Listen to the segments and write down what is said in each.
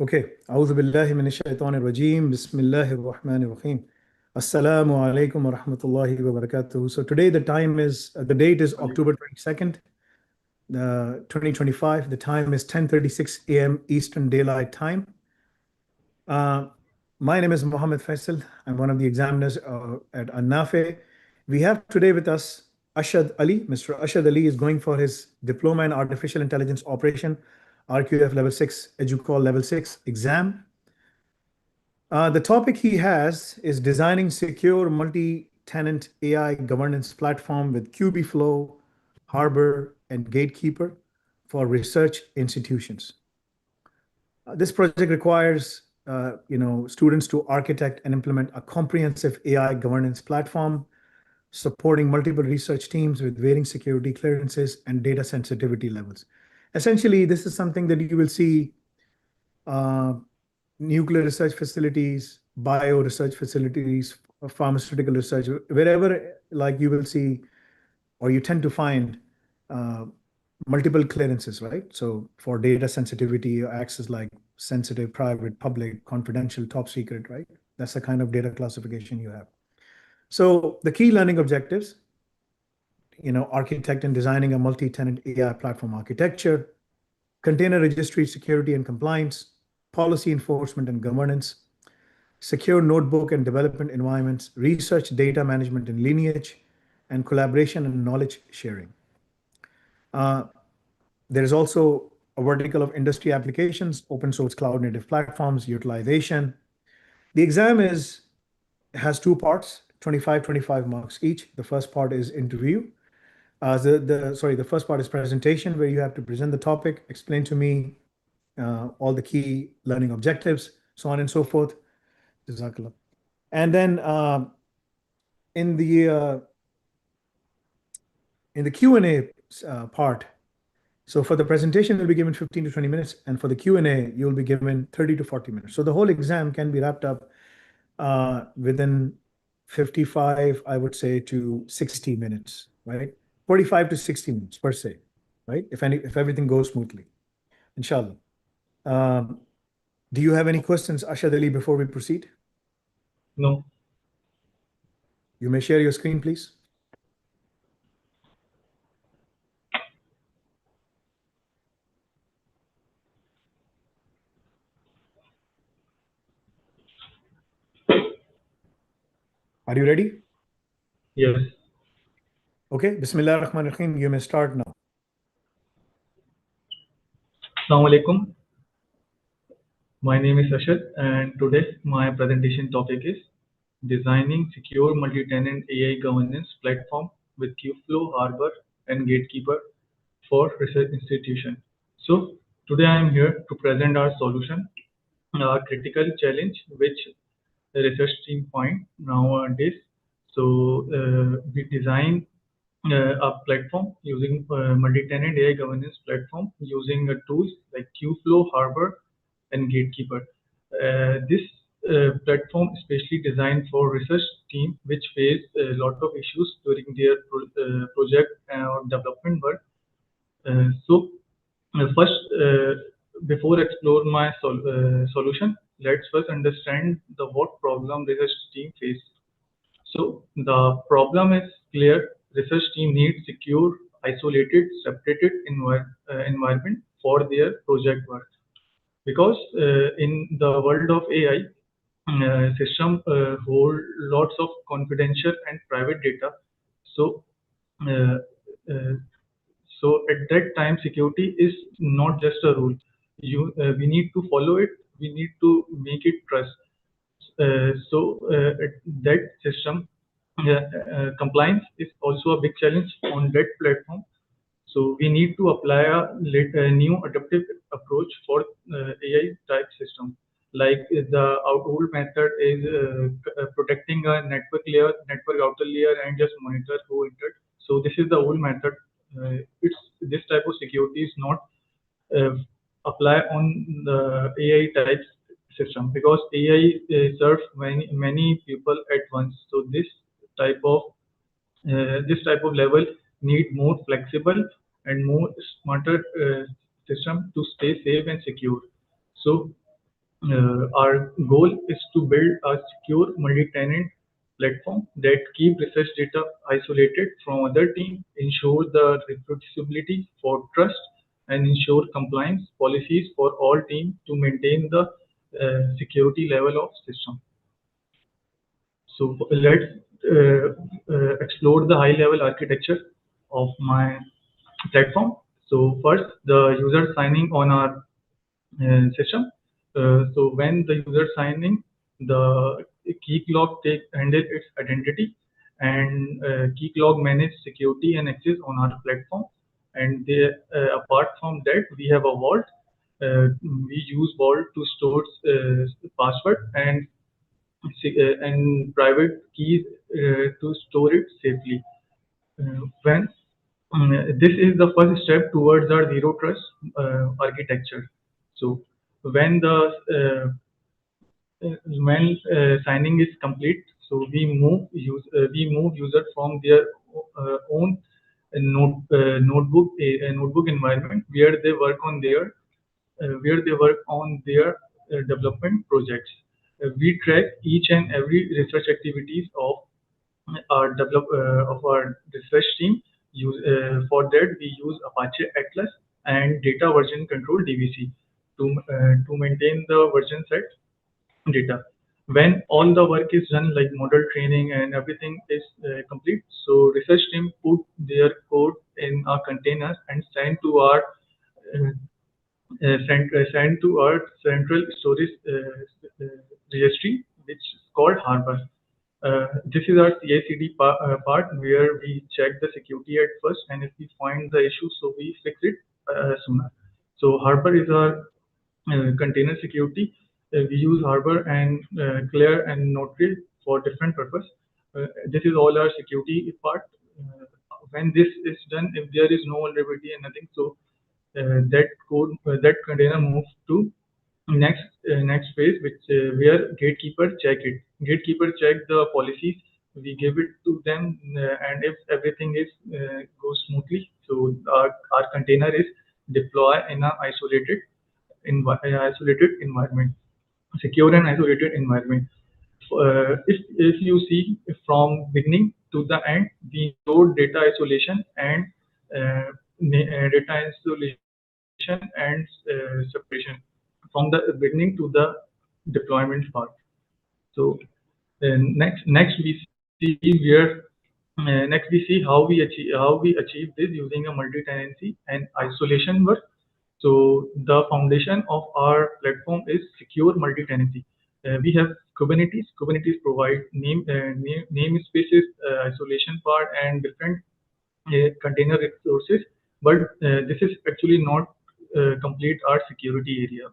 Okay. أعوذ بالله من الشيطان الرجيم. بسم الله الرحمن الرحيم. Assalamu alaikum wa rahmatullahi wa barakatuh. So today the date is October 22nd, 2025. The time is 10:36 a.m. Eastern Daylight Time. Uh, my name is Mohammed Faisal. I'm one of the examiners at Nafi. We have today with us Ashad Ali. Mr. Ashad Ali is going for his Diploma in Artificial Intelligence Operation, RQF Level 6, EduQual Level 6 exam. The topic he has is designing secure multi-tenant AI governance platform with Kubeflow, Harbor, and Gatekeeper for research institutions. This project requires students to architect and implement a comprehensive AI governance platform supporting multiple research teams with varying security clearances and data sensitivity levels. Essentially, this is something that you will see nuclear research facilities, bio research facilities, pharmaceutical research, wherever like you will see or you tend to find multiple clearances, right? So for data sensitivity, access like sensitive, private, public, confidential, top secret, right? That's the kind of data classification you have. So the key learning objectives, architect and designing a multi-tenant AI platform architecture, container registry security and compliance, policy enforcement and governance, secure notebook and development environments, research data management and lineage, and collaboration and knowledge sharing. There is also a vertical of industry applications, open source cloud native platforms, utilization. The exam has two parts, 25 marks each. The first part is interview. The first part is presentation, where you have to present the topic, explain to me all the key learning objectives, so on and so forth. Jazakallah. And then in the Q&A part, so for the presentation, you'll be given 15 to 20 minutes, and for the Q&A, you'll be given 30 to 40 minutes. So the whole exam can be wrapped up within 55, I would say, to 60 minutes, right? 45 to 60 minutes per se, right? If everything goes smoothly, inshallah. Do you have any questions, Ashad Ali, before we proceed? No. You may share your screen, please. Are you ready? Yes. Okay. Bismillah ar-Rahman ar-Rahim. You may start now. Assalamu alaikum. My name is Ashad, and today my presentation topic is designing secure multi-tenant AI governance platform with Kubeflow, Harbor, and Gatekeeper for research institution. So today I am here to present our solution, a critical challenge which the research team find nowadays. So we design a platform using multi-tenant AI governance platform using tools like Kubeflow, Harbor, and Gatekeeper. This platform is specially designed for research team which face a lot of issues during their project or development work. First, before explore my solution, let's first understand the what problem research team face. So the problem is clear. Research team needs secure, isolated, separated environment for their project work. Because in the world of AI, system hold lots of confidential and private data. So uh, uh, so at that time, security is not just a rule. We need to follow it. We need to make it trust. That system compliance is also a big challenge on that platform. So we need to apply a new adaptive approach for AI type system. Like the old method is protecting a network layer, network outer layer, and just monitor who entered. So this is the old method. It's this type of security is not uh, apply on the AI type system because AI serves many people at once. So this type of level need more flexible and more smarter system to stay safe and secure. So Our goal is to build a secure multi-tenant platform that keep research data isolated from other teams, ensure the reproducibility for trust, and ensure compliance policies for all teams to maintain the security level of system. So let's explore the high-level architecture of my platform. So first, the user signing on our system. So when the user signing, the key clock handle its identity, and key clock manage security and access on our platform. And they, apart from that, we have a vault. We use vault to store password and private keys to store it safely. When this is the first step towards our zero trust architecture. So when the signing is complete, so we move user from their own notebook environment where they work on their development projects. We track each and every research activities of our research team. For that, we use Apache Atlas and Data Version Control (DVC) to maintain the version set data. When all the work is done, like model training and everything is complete, so research team put their code in our containers and uh, send to our central storage registry, which is called Harbor. This is our CI/CD part where we check the security at first, and if we find the issue, so we fix it sooner. So Harbor is our container security. We use Harbor and Clear and Notary for different purpose. This is all our security part. When this is done, if there is no vulnerability and nothing, so that container moves to next phase, which where gatekeeper check it. Gatekeeper check the policies. We give it to them, and if everything is goes smoothly, so our container is deploy in a isolated environment, secure and isolated environment. If you see from beginning to the end, we include data isolation and data isolation and separation from the beginning to the deployment part. So next we see where next we see how we achieve this using a multi-tenancy and isolation work. So the foundation of our platform is secure multi-tenancy. We have Kubernetes. Kubernetes provide namespaces, isolation part, and different container resources. But this is actually not complete our security area,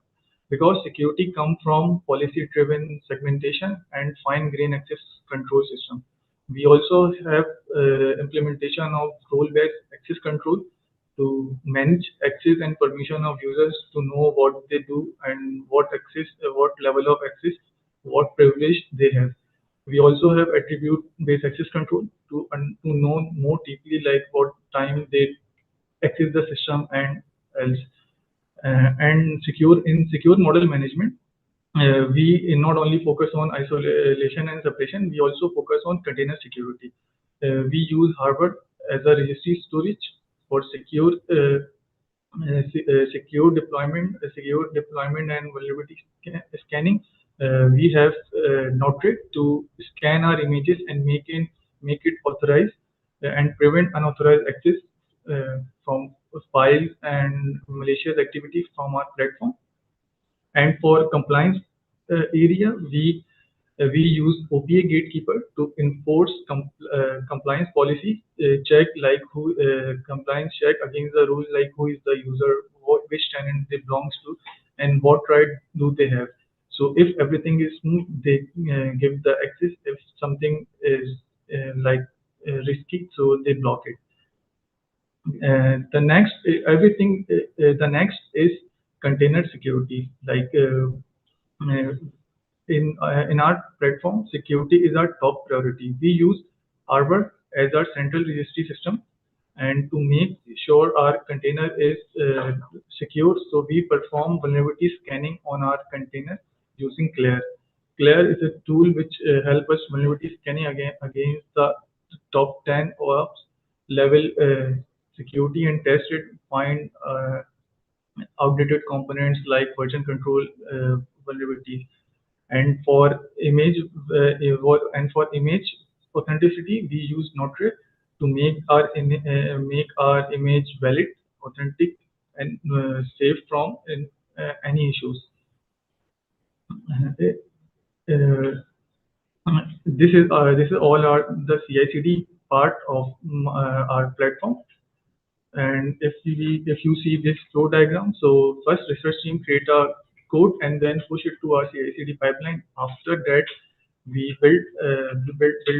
because security comes from policy-driven segmentation and fine-grained access control system. We also have implementation of role-based access control to manage access and permission of users to know what they do and what level of access, what privilege they have. We also have attribute-based access control to know more deeply, like what time they access the system and else. And secure model management, we not only focus on isolation and separation, we also focus on container security. We use Harbor as a registry storage for secure deployment and vulnerability scanning. We have Notary to scan our images and make it authorized and prevent unauthorized access from files and malicious activities from our platform. And for compliance area, we use OPA Gatekeeper to enforce compliance policy check, like who compliance check against the rules, like who is the user, which tenant they belongs to, and what right do they have. So if everything is smooth, they give the access. If something is risky, so they block it. The next is container security. Like in our platform, security is our top priority. We use Arbor as our central registry system, and to make sure our container is secure, so we perform vulnerability scanning on our container using Claire. Claire is a tool which helps us vulnerability scanning against the top 10 ops level security and test it, find outdated components like version control vulnerabilities. And for image authenticity, we use Notre to make our image valid, authentic, and safe from any issues. This is all the CI/CD part of our platform. And if you see this flow diagram, so first research team create a code and then push it to our CI/CD pipeline. After that, we build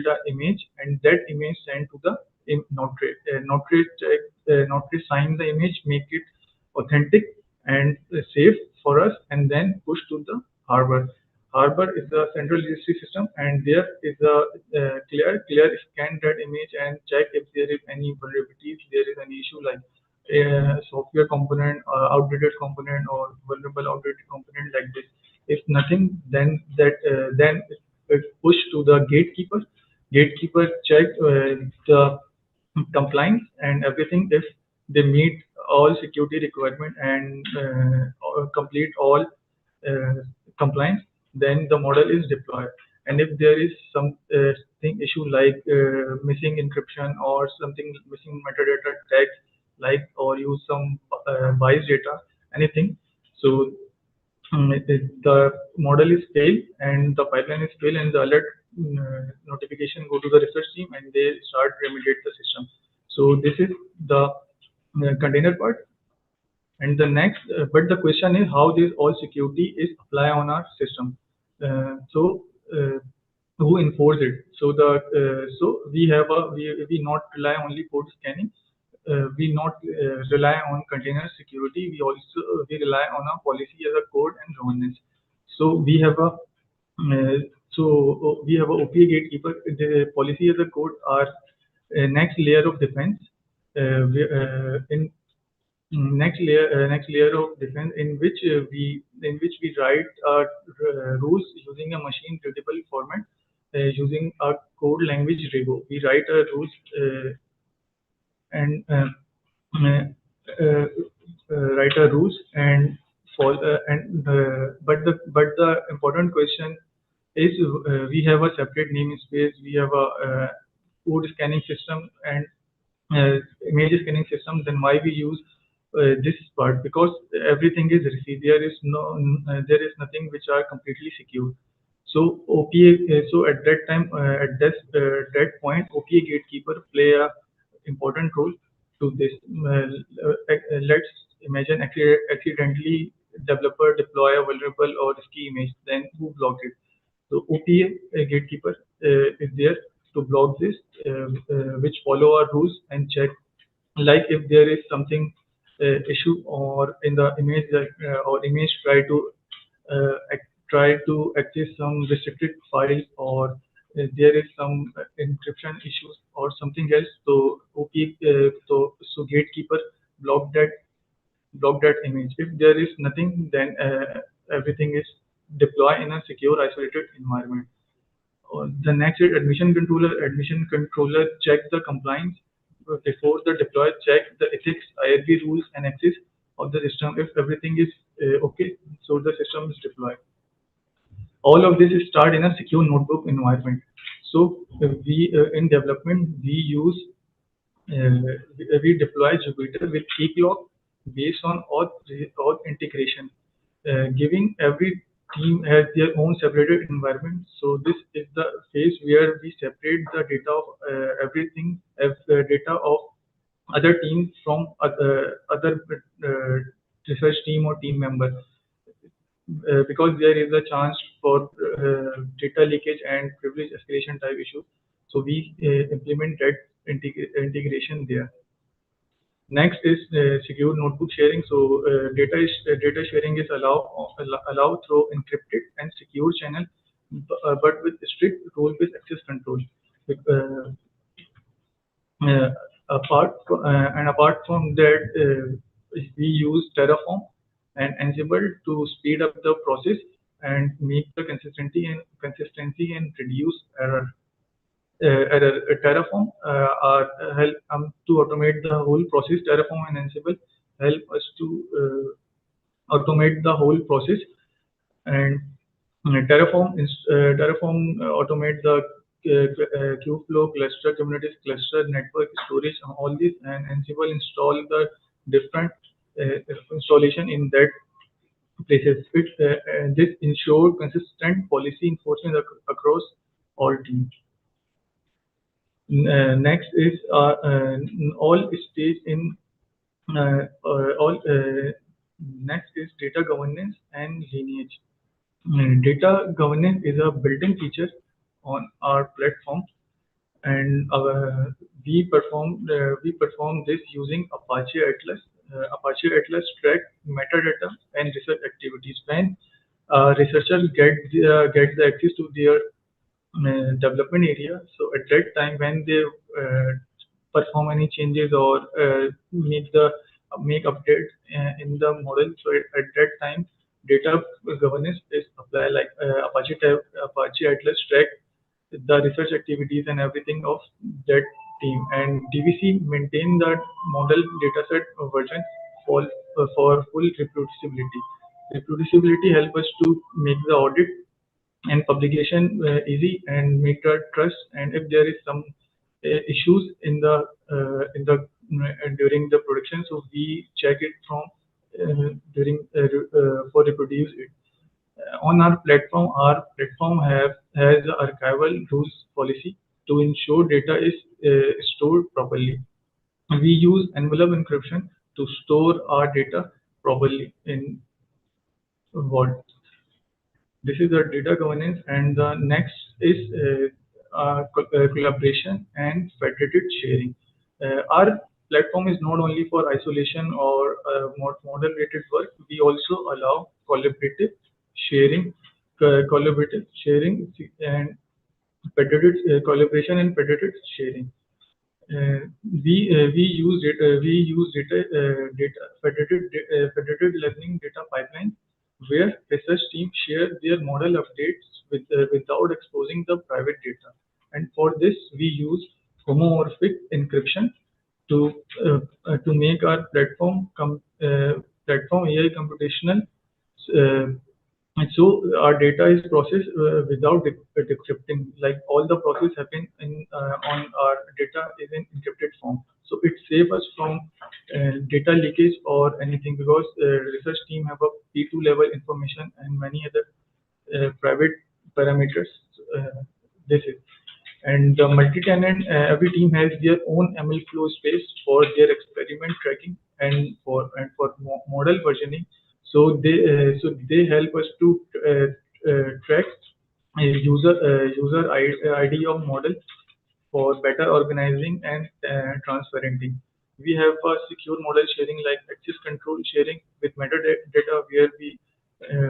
the image, and that image sent to the Notre. Notre sign the image, make it authentic and safe for us, and then push to the harbor. Harbor is the central registry system, and there is a Clear scan that image and check if there is any vulnerabilities, there is an issue like software component, outdated component, or vulnerable outdated component like this. If nothing, then it push to the gatekeeper. Gatekeeper check the compliance and everything. If they meet all security requirement and complete all uh, compliance, then the model is deployed. And if there is some thing issue like missing encryption or something missing metadata tags, like or use some biased data, anything, so the model is failed and the pipeline is failed, and the alert notification go to the research team and they start remediate the system. So this is the container part. And the next, but the question is how this all security is apply on our system. Who enforce it? So we not rely only code scanning. We not rely on container security. We rely on a policy as a code and governance. So we have a we have a OPA gatekeeper. The policy as a code are next layer of defense. In next layer of defense in which we write rules using a machine readable format using a code language Rego. We write rules and uh, write rules and but the important question is we have a separate namespace, we have a code scanning system and image scanning system. Then why we use this part? Because everything is received. There is nothing which are completely secure. So OPA, so at that time, that point, OPA gatekeeper play a important role to this. Let's imagine accidentally developer deploy a vulnerable or risky image, then who blocked it? So OPA gatekeeper is there to block this, which follow our rules and check, like if there is something issue or in the image that or image try to access some restricted files, or there is some encryption issues or something else. So so gatekeeper block that image. If there is nothing, then everything is deployed in a secure isolated environment. The next is admission controller. Admission controller check the compliance before the deploy, check the ethics, IRB rules, and access of the system. If everything is okay, so the system is deployed. All of this is start in a secure notebook environment. So we in development we use we deploy Jupyter with key clock based on auth integration, giving every team has their own separated environment. So this is the phase where we separate the data of data of other teams from other research team or team member, because there is a chance for data leakage and privilege escalation type issues. So we implement that integration there. Next is secure notebook sharing. So data sharing is allowed through encrypted and secure channel, but with strict role-based access control. Uh, apart from that, we use Terraform and Ansible to speed up the process. and make the consistency and reduce error. Terraform help to automate the whole process. Terraform and Ansible help us to automate the whole process, and Terraform automate the Kubeflow, cluster, Kubernetes cluster, network, storage, all this, and Ansible install the different installation in that places. This ensure consistent policy enforcement across all teams. Next is all stage in all. Next is data governance and lineage. Data governance is a built-in feature on our platform, and we perform this using Apache Atlas. Apache Atlas track metadata and research activities. When researchers get the access to their development area, so at that time when they perform any changes or make updates in the model, so at that time data governance is applied, like Apache Atlas track the research activities and everything of that team, and DVC maintain the model dataset version for full reproducibility. Reproducibility help us to make the audit and publication easy and make the trust. And if there is some issues in the during the production, so we check it from during for reproduce it. On our platform has a archival rules policy to ensure data is stored properly. We use envelope encryption to store our data properly in Vault. This is the data governance, and the next is collaboration and federated sharing. Our platform is not only for isolation or model-related work. We also allow sharing, collaborative sharing, and federated collaboration and federated sharing. We use federated learning data pipeline where research teams share their model updates without exposing the private data. And for this, we use homomorphic encryption to make our platform AI computational. And so our data is processed without decrypting. Like all the process happen on our data is in encrypted form. So it saves us from data leakage or anything, because research team have a P2 level information and many other private parameters. This is. And the multi-tenant, every team has their own ML flow space for their experiment tracking and for model versioning. So they help us to track user ID of model for better organizing and transparency. We have a secure model sharing like access control sharing with metadata,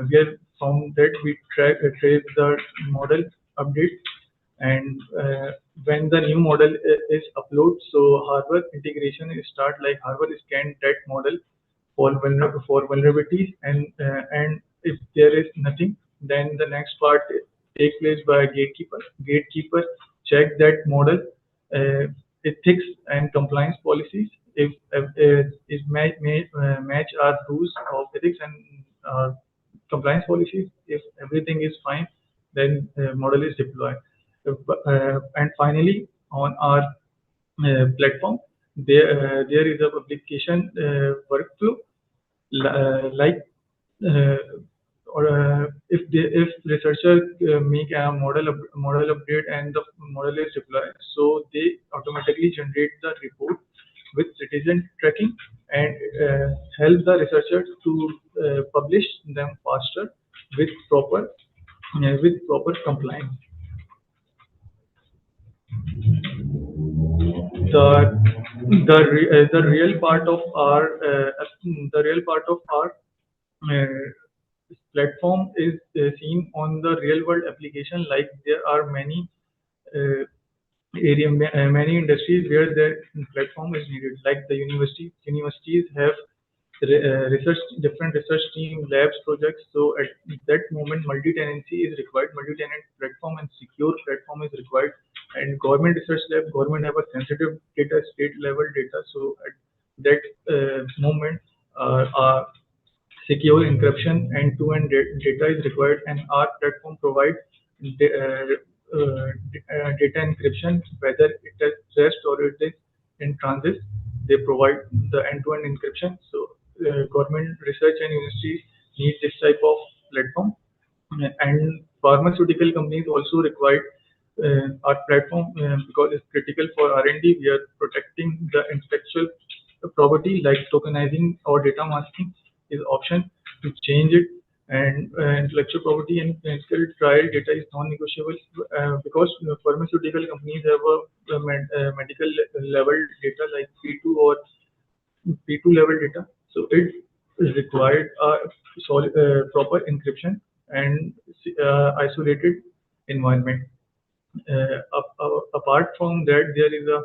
where from that we trace the model update, and when the new model is uploaded, so Harvard integration is start, like Harvard scan that model for vulnerabilities, and if there is nothing, then the next part takes place by gatekeeper. Gatekeeper check that model ethics and compliance policies. If it match our rules of ethics and compliance policies, if everything is fine, then model is deployed. And finally, on our platform, there is a publication workflow like if researcher make a model update and the model is deployed, so they automatically generate the report with citizen tracking and help the researchers to publish them faster with proper compliance. The real part of our platform is seen on the real world application. Like there are many many industries where the platform is needed. Like the universities have different research team, labs, projects. So at that moment, multi-tenancy is required. Multi-tenant platform and secure platform is required. And government research lab, government have a sensitive data, state level data. So at that moment, secure encryption end-to-end data is required, and our platform provides data encryption, whether it is rest or it is in transit. They provide the end-to-end encryption. So government research and universities need this type of platform, and pharmaceutical companies also require our platform because it's critical for R&D. We are protecting the intellectual property, like tokenizing or data masking is option to change it, and intellectual property and clinical trial data is non-negotiable because pharmaceutical companies have a medical level data like P2 or P2 level data. So it is required proper encryption and isolated environment. Apart from that, there is a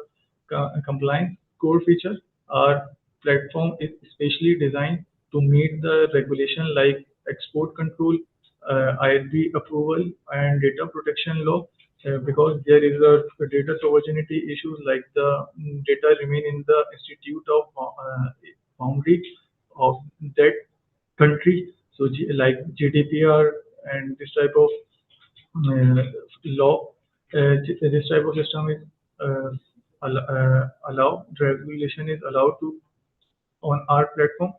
compliance core feature. Our platform is specially designed to meet the regulation like export control, ISB approval, and data protection law. Because there is a data sovereignty issues like the data remain in the institute of boundary of that country. So like GDPR and this type of law, this type of system is regulation is allowed to on our platform,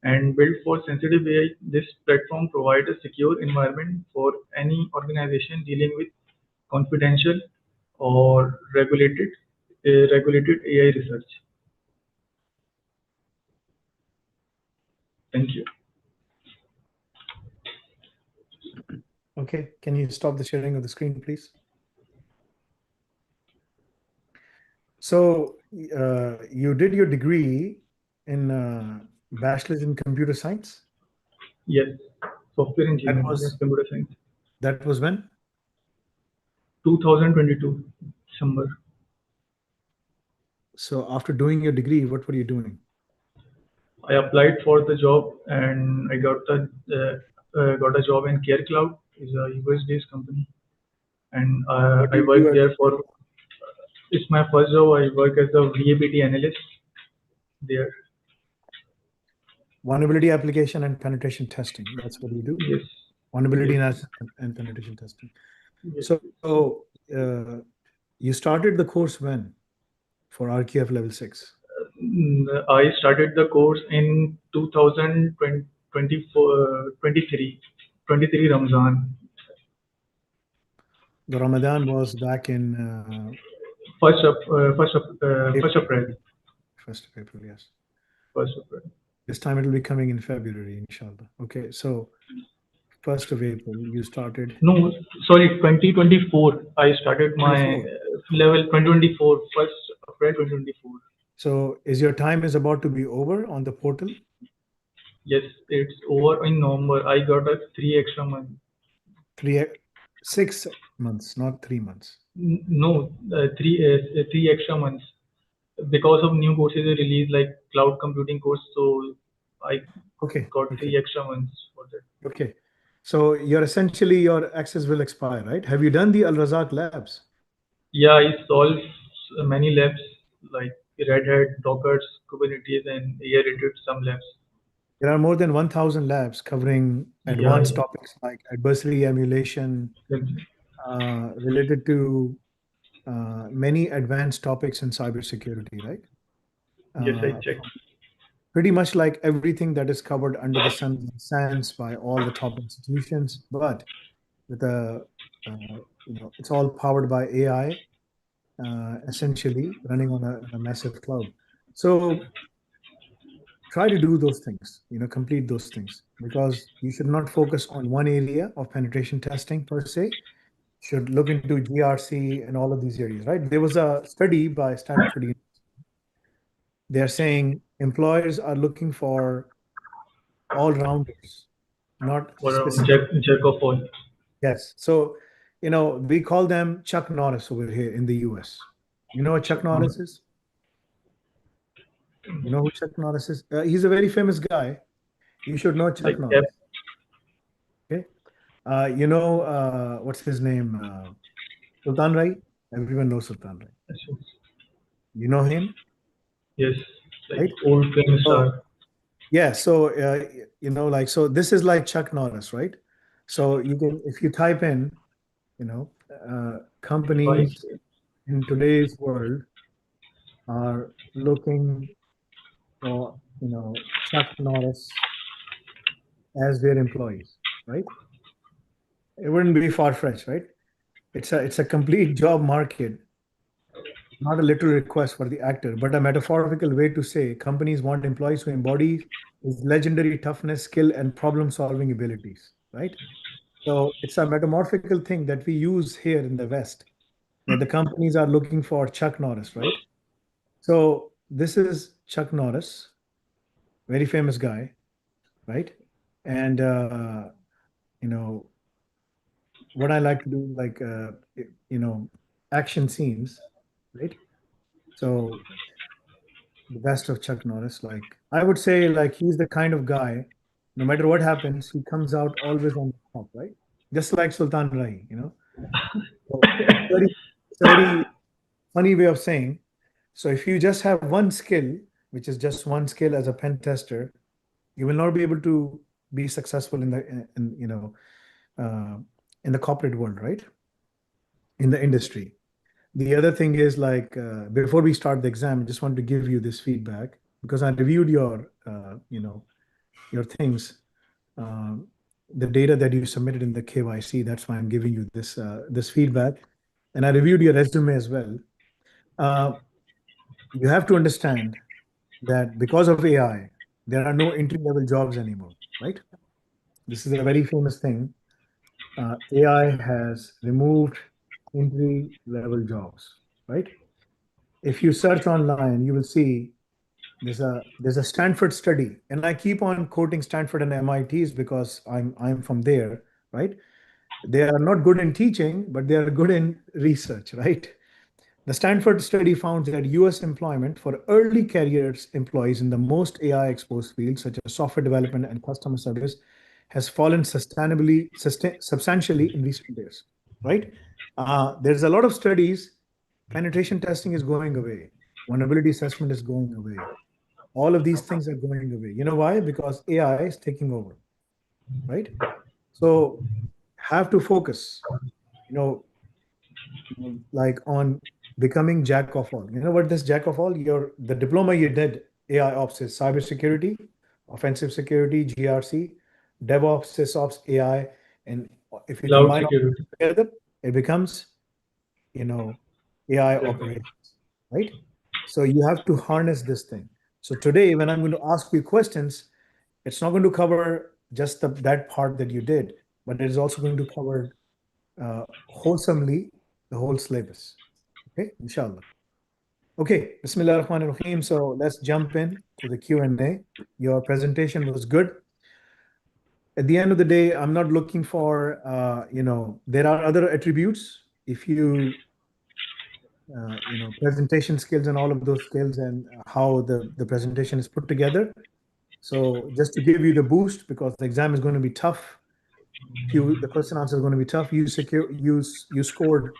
and built for sensitive AI. This platform provides a secure environment for any organization dealing with confidential or regulated AI research. Thank you. Okay, can you stop the sharing of the screen, please? So you did your degree in bachelor's in computer science? Yes, software engineering, computer science. That was when? 2022, December. So after doing your degree, what were you doing? I applied for the job and I got a job in CareCloud. It's a US-based company, and I worked there for. It's my first job. I work as a VAPT analyst there. Vulnerability application and penetration testing. That's what you do? Yes. Vulnerability yes. and penetration testing. Yes. So you started the course when for RQF level 6? I started the course in 2023 Ramzan. The Ramadan was back in First of April. 1st of April, yes. 1st of April. This time it will be coming in February, inshallah. Okay, so 1st of April, you started? No, sorry, 2024. I started my level 2024, 1st of April 2024. So is your time is about to be over on the portal? Yes, it's over in November. I got a 3 extra months. 6 months, not 3 months. No, three extra months because of new courses released like cloud computing course. So I got 3 extra months for that. Okay, so you're essentially your access will expire, right? Have you done the Al Razak labs? Yeah, I solved many labs like Red Hat, Docker, Kubernetes, and AI did some labs. There are more than 1,000 labs covering advanced topics like adversary emulation, related to many advanced topics in cybersecurity, right? Yes, I checked. Pretty much like everything that is covered under the sun and sands by all the top institutions, but with it's all powered by AI, essentially running on a massive cloud. So try to do those things, complete those things, because you should not focus on one area of penetration testing per se. Should look into GRC and all of these areas, right? There was a study by Stanford University. They're saying employers are looking for all-rounders, not specific. Jack of all. Yes. So, we call them Chuck Norris over here in the US. You know what Chuck Norris is? You know who Chuck Norris is? He's a very famous guy. You should know Chuck Like F, Norris. Okay. You know, what's his name? Sultan Rai. Everyone knows Sultan Rai. You know him, yes, like right? old famous So star. yeah, so you know, like so this is like Chuck Norris, right? So you can if you type in, you know, If I companies in today's world are looking for, you know, Chuck Norris as their employees, right? It wouldn't be far-fetched, right? It's a complete job market, not a literal request for the actor, but a metaphorical way to say companies want employees who embody his legendary toughness, skill, and problem-solving abilities, right? So it's a metamorphical thing that we use here in the West, that the companies are looking for Chuck Norris, right? So this is Chuck Norris, very famous guy, right? And you know what I like to do, like you know, action scenes, right? So the best of Chuck Norris, like I would say, like he's the kind of guy, no matter what happens, he comes out always on top, right? Just like Sultan Rai, you know. So it's a very funny way of saying. So if you just have one skill, which is just one skill as a pen tester, you will not be able to be successful in you know, uh, in the corporate world, right? In the industry. The other thing is like before we start the exam, I just want to give you this feedback because I reviewed your you know, your things, um, the data that you submitted in the KYC. That's why I'm giving you this feedback, and I reviewed your resume as well. Uh, you have to understand that because of AI, there are no entry level jobs anymore, right? This is a very famous thing. AI has removed entry level jobs, right? If you search online, you will see there's a Stanford study, and I keep on quoting Stanford and MITs because I'm from there, right? They are not good in teaching, but they are good in research, right? The Stanford study found that US employment for early careers employees in the most AI exposed fields, such as software development and customer service, has fallen substantially in recent years, right? There's a lot of studies. Penetration testing is going away. Vulnerability assessment is going away. All of these things are going away. You know why? Because AI is taking over, right? So have to focus, you know, like on becoming jack of all. You know what this jack of all? The diploma you did, AI ops is cybersecurity, offensive security, GRC, DevOps, SysOps, AI, and if you Cloud combine all security. together, it becomes, you know, AI operations, right? So you have to harness this thing. So today, when I'm going to ask you questions, it's not going to cover just that part that you did, but it is also going to cover wholesomely the whole syllabus. Okay, inshallah. Okay, Bismillah ar-Rahman ar-Rahim. So let's jump in to the Q&A. Your presentation was good. At the end of the day, I'm not looking for, you know, there are other attributes. If you, you know, presentation skills and all of those skills and how the presentation is put together. So just to give you the boost, because the exam is going to be tough, the question answer is going to be tough. You scored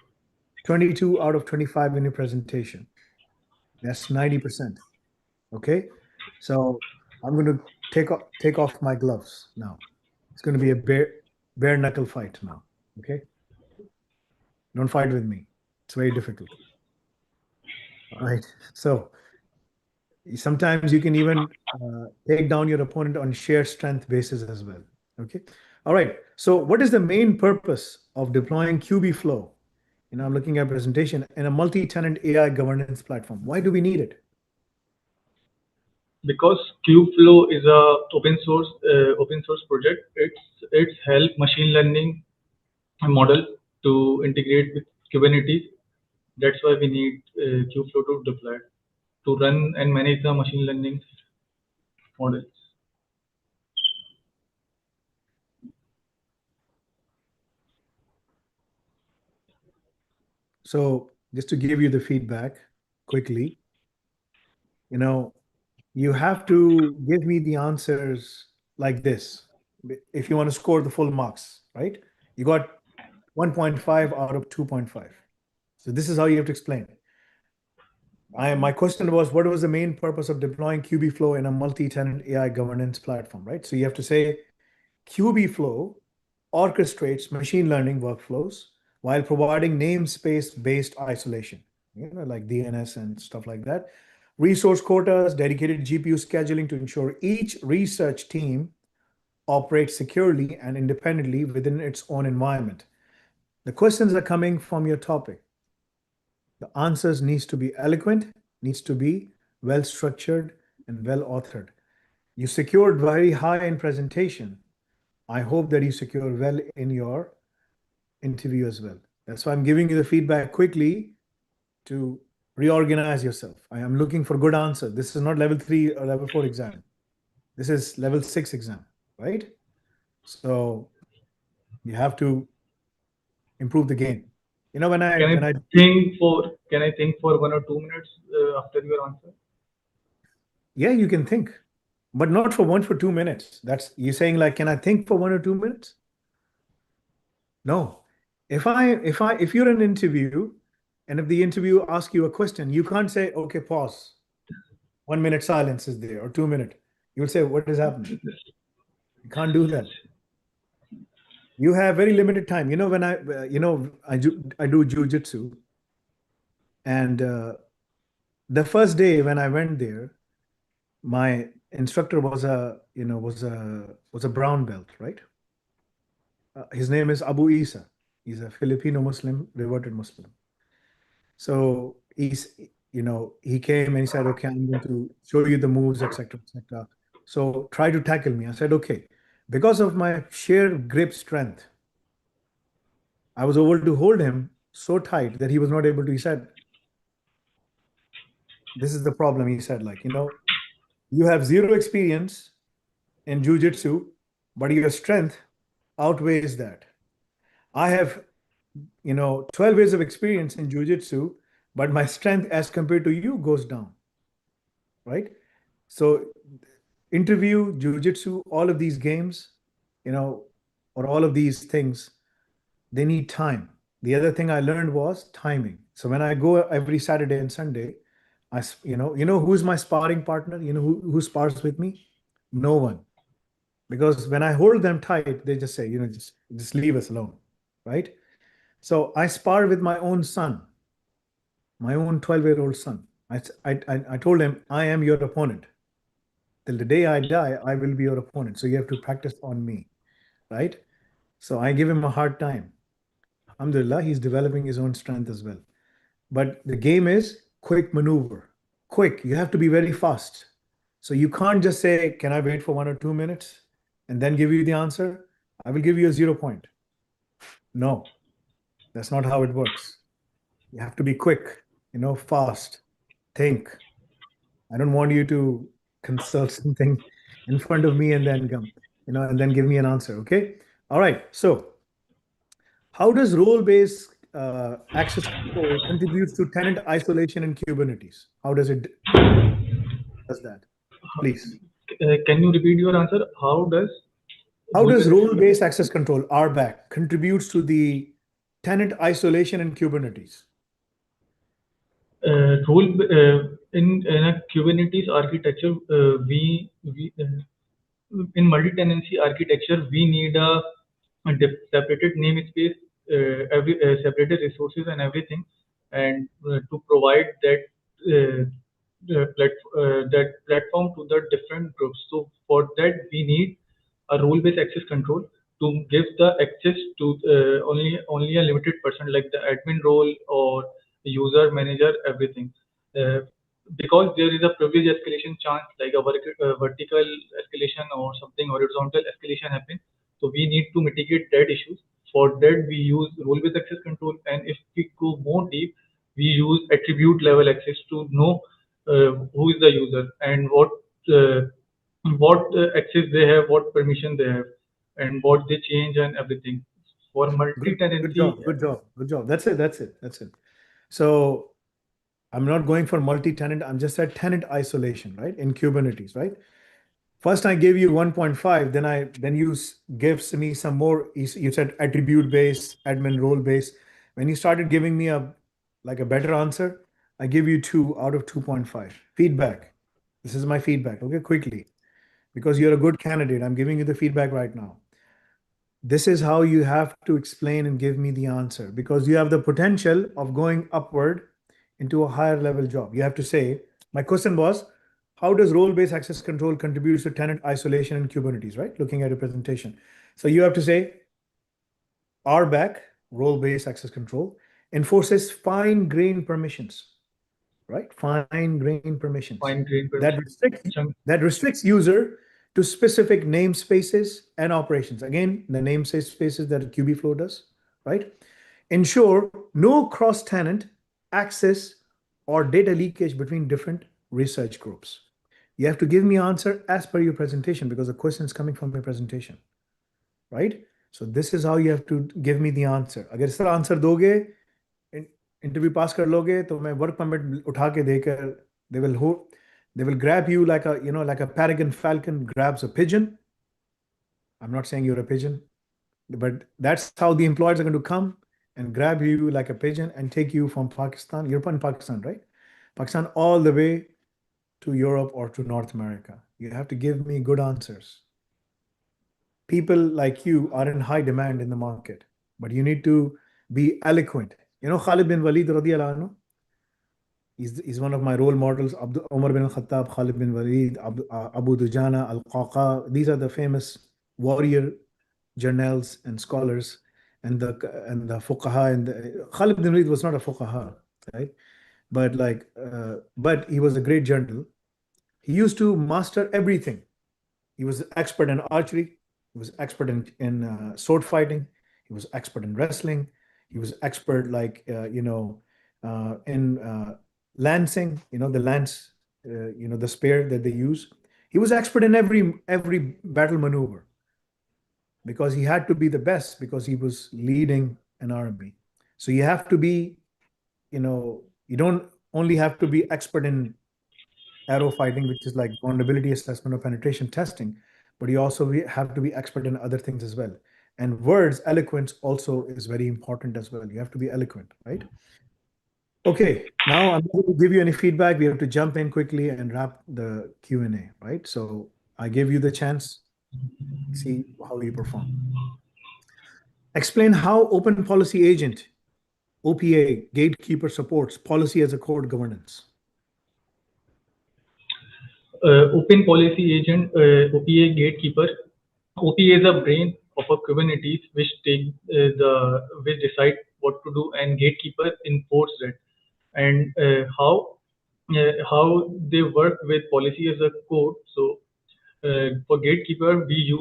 22 out of 25 in your presentation. That's 90%. Okay. So I'm going to take off my gloves now. It's going to be a bare knuckle fight now. Okay. Don't fight with me. It's very difficult. All right. So sometimes you can even take down your opponent on sheer strength basis as well. Okay. All right. So what is the main purpose of deploying QB Flow? You know, I'm looking at presentation in a multi-tenant AI governance platform. Why do we need it? Because Kubeflow is a open source project. It's help machine learning model to integrate with Kubernetes. That's why we need Kubeflow to deploy to run and manage the machine learning models. So just to give you the feedback quickly, you know, You have to give me the answers like this. If you want to score the full marks, right? You got 1.5 out of 2.5. So this is how you have to explain. My question was, what was the main purpose of deploying QBflow in a multi-tenant AI governance platform, right? So you have to say QBflow orchestrates machine learning workflows while providing namespace-based isolation, like DNS and stuff like that. Resource quotas, dedicated GPU scheduling to ensure each research team operates securely and independently within its own environment. The questions are coming from your topic. The answers needs to be eloquent, needs to be well structured and well authored. You secured very high in presentation. I hope that you secure well in your interview as well. That's why I'm giving you the feedback quickly to reorganize yourself. I am looking for good answer. This is not level 3 or level 4 exam. This is level 6 exam, right? So you have to improve the game. When I Can I think for 1 or 2 minutes after your answer? yeah, you can think, but not for 2 minutes. That's you saying like, can I think for 1 or 2 minutes? No. If you're in an interview and if the interview asks you a question, you can't say, okay, pause. 1 minute silence is there or 2 minute. You'll say, what is happening? You can't do that. You have very limited time. When I do jujitsu, and the first day when I went there, my instructor was a brown belt, right? His name is Abu Isa. He's a Filipino Muslim, reverted Muslim. So he came and he said, okay, I'm going to show you the moves, etc., etc. So try to tackle me. I said, okay. Because of my sheer grip strength, I was able to hold him so tight that he was not able to. He said, this is the problem. He said, like, you have zero experience in jujitsu, but your strength outweighs that. I have 12 years of experience in jujitsu, but my strength as compared to you goes down, right? So interview, jujitsu, all of these games, or all of these things, they need time. The other thing I learned was timing. So when I go every Saturday and Sunday, who's my sparring partner? Who spars with me? No one. Because when I hold them tight, they just say, just leave us alone, right? So I spar with my own son, my own 12-year-old son. I told him, I am your opponent. Till the day I die, I will be your opponent. So you have to practice on me, right? So I give him a hard time. Alhamdulillah, he's developing his own strength as well. But the game is quick maneuver. Quick, you have to be very fast. So you can't just say, can I wait for 1 or 2 minutes and then give you the answer? I will give you a 0 point. No, that's not how it works. You have to be quick, fast, think. I don't want you to consult something in front of me and then come, and then give me an answer. Okay. All right. So how does role-based access control contributes to tenant isolation in Kubernetes? How does it does that? Please. Can you repeat your answer? How does Role-based role-based access control, RBAC, contributes to the tenant isolation in Kubernetes? role in a Kubernetes architecture, we in multi-tenancy architecture, we need a separated namespace, every separated resources and everything, and to provide that platform to the different groups. So for that, we need a role-based access control to give the access to only a limited person, like the admin role or user manager, everything. Uh, because there is a privilege escalation chance, like a vertical escalation or something horizontal escalation happen. So we need to mitigate that issues. For that, we use role-based access control, and if we go more deep, we use attribute level access to know who is the user and what access they have, what permission they have, and what they change and everything. For Good multi-tenancy, job. Good job. Good job. That's it. That's it. That's it. So I'm not going for multi-tenant. I'm just at tenant isolation, right? In Kubernetes, right? First, I gave you 1.5. Then you gives me some more. You said attribute based, admin role based. When you started giving me a better answer, I give you 2 out of 2.5. Feedback. This is my feedback. Okay, quickly, because you're a good candidate. I'm giving you the feedback right now. This is how you have to explain and give me the answer, because you have the potential of going upward into a higher level job. You have to say, my question was, how does role-based access control contribute to tenant isolation in Kubernetes, right? Looking at a presentation. So you have to say, RBAC, role-based access control, enforces fine-grained permissions, right? Fine-grained permissions Fine-grained that permission. restricts user to specific namespaces and operations. Again, the namespaces that Kubeflow does, right? Ensure no cross-tenant access or data leakage between different research groups. You have to give me answer as per your presentation, because the question is coming from your presentation, right? So this is how you have to give me the answer. अगर इस तरह answer दोगे, interview पास कर लोगे, तो मैं work permit उठा के देकर they will grab you like a peregrine falcon grabs a pigeon. I'm not saying you're a pigeon, but that's how the employers are going to come and grab you like a pigeon and take you from Pakistan. You're from Pakistan, right? Pakistan all the way to Europe or to North America. You have to give me good answers. People like you are in high demand in the market, but you need to be eloquent. You know Khalid bin Walid radiyallahu anhu? He's one of my role models. Umar bin al-Khattab, Khalid bin Walid, Abu Dujana, Al-Qaqa. These are the famous warrior journals and scholars, and the fuqaha. And Khalid bin Walid was not a fuqaha, right? But he was a great general. He used to master everything. He was expert in archery. He was expert in sword fighting. He was expert in wrestling. He was expert, in lancing. The lance, the spear that they use. He was expert in every battle maneuver, because he had to be the best, because he was leading an army. So you have to be, you don't only have to be expert in arrow fighting, which is like vulnerability assessment or penetration testing, but you also have to be expert in other things as well. And words, eloquence also is very important as well. You have to be eloquent, right? Okay, now I'm not going to give you any feedback. We have to jump in quickly and wrap the Q&A, right? So I give you the chance, see how you perform. Explain how Open Policy Agent, OPA, Gatekeeper supports policy as a code governance. Open Policy Agent, OPA Gatekeeper. OPA is a brain of a Kubernetes which decide what to do, and Gatekeeper enforce it. And how they work with policy as a code. So for Gatekeeper, we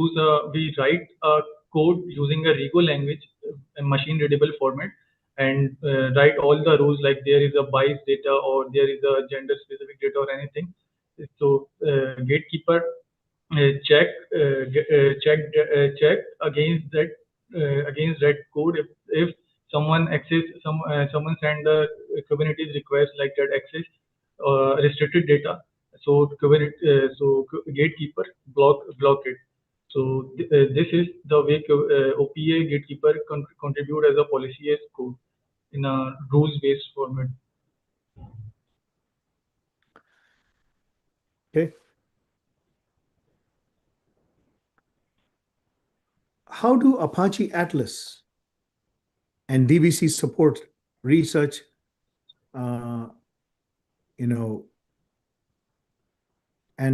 write a code using a Rego language, a machine readable format, and write all the rules, like there is a bias data or there is a gender specific data or anything. So Gatekeeper check against that code. If someone someone send a Kubernetes request like that access restricted data, so Gatekeeper block it. So this is the way OPA Gatekeeper contribute as a policy as code in a rules based format. Okay. How do Apache Atlas and DBC support research, and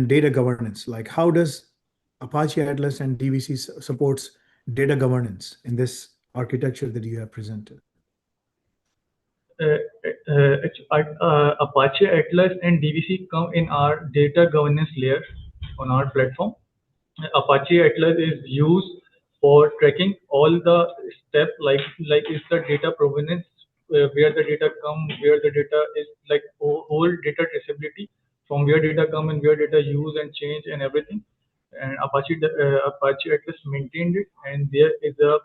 data governance? Like, how does Apache Atlas and DBC supports data governance in this architecture that you have presented? Apache Atlas and DBC come in our data governance layer on our platform. Apache Atlas is used for tracking all the steps, like is the data provenance, where the data come, where the data is, like whole data traceability from where data come and where data use and change and everything. And Apache Atlas maintained it, and there is a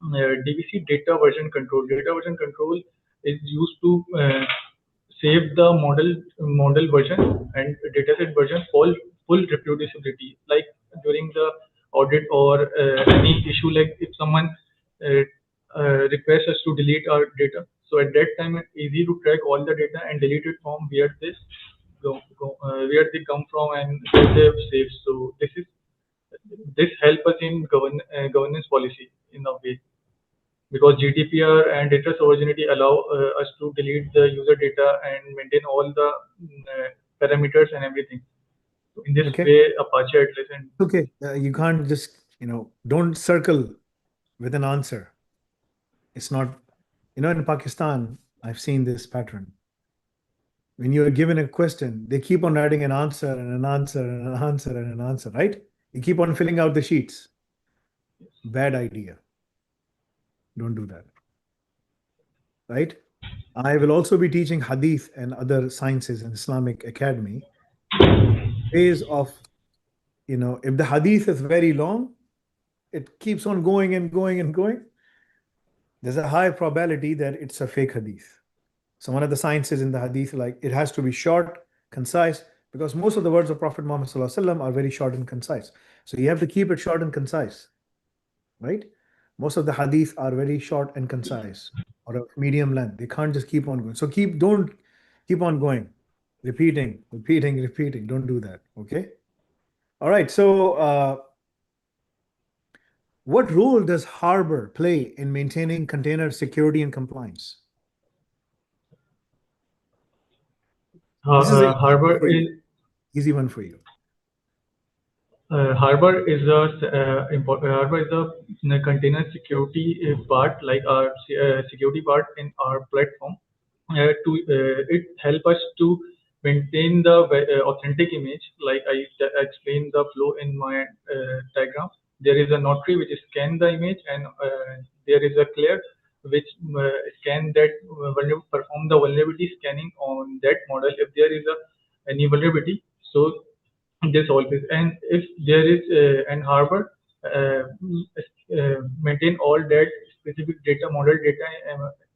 DBC data version control. Data version control is used to save the model version and dataset version for full reproducibility. Like during the audit or any issue, like if someone uh, requests us to delete our data, so at that time it's easy to track all the data and delete it from where they come from and where they have saved. So this help us in governance policy in a way, because GDPR and data sovereignty allow us to delete the user data and maintain all the parameters and everything. So in this Okay. way, Apache Atlas and Okay. You can't just, don't circle with an answer. It's not, in Pakistan, I've seen this pattern. When you're given a question, they keep on writing an answer and an answer and an answer and an answer, right? You keep on filling out the sheets. Bad idea. Don't do that. Right? I will also be teaching Hadith and other sciences in Islamic Academy. Ways of, if the Hadith is very long, it keeps on going and going and going. There's a high probability that it's a fake Hadith. So one of the sciences in the Hadith, like it has to be short, concise, because most of the words of Prophet Muhammad ﷺ are very short and concise. So you have to keep it short and concise, right? Most of the Hadith are very short and concise or a medium length. They can't just keep on going. So don't keep on going, repeating. Don't do that. Okay. All right. So what role does Harbor play in maintaining container security and compliance? This is Harbor is easy one for you. Harbor is a container security part, like our security part in our platform. It help us to maintain the authentic image. Like I explained the flow in my diagram. There is a notary which scan the image, and there is a clear which scan that perform the vulnerability scanning on that model. If there is any vulnerability, so this always, and if there is an harbor maintain all that specific data, model data,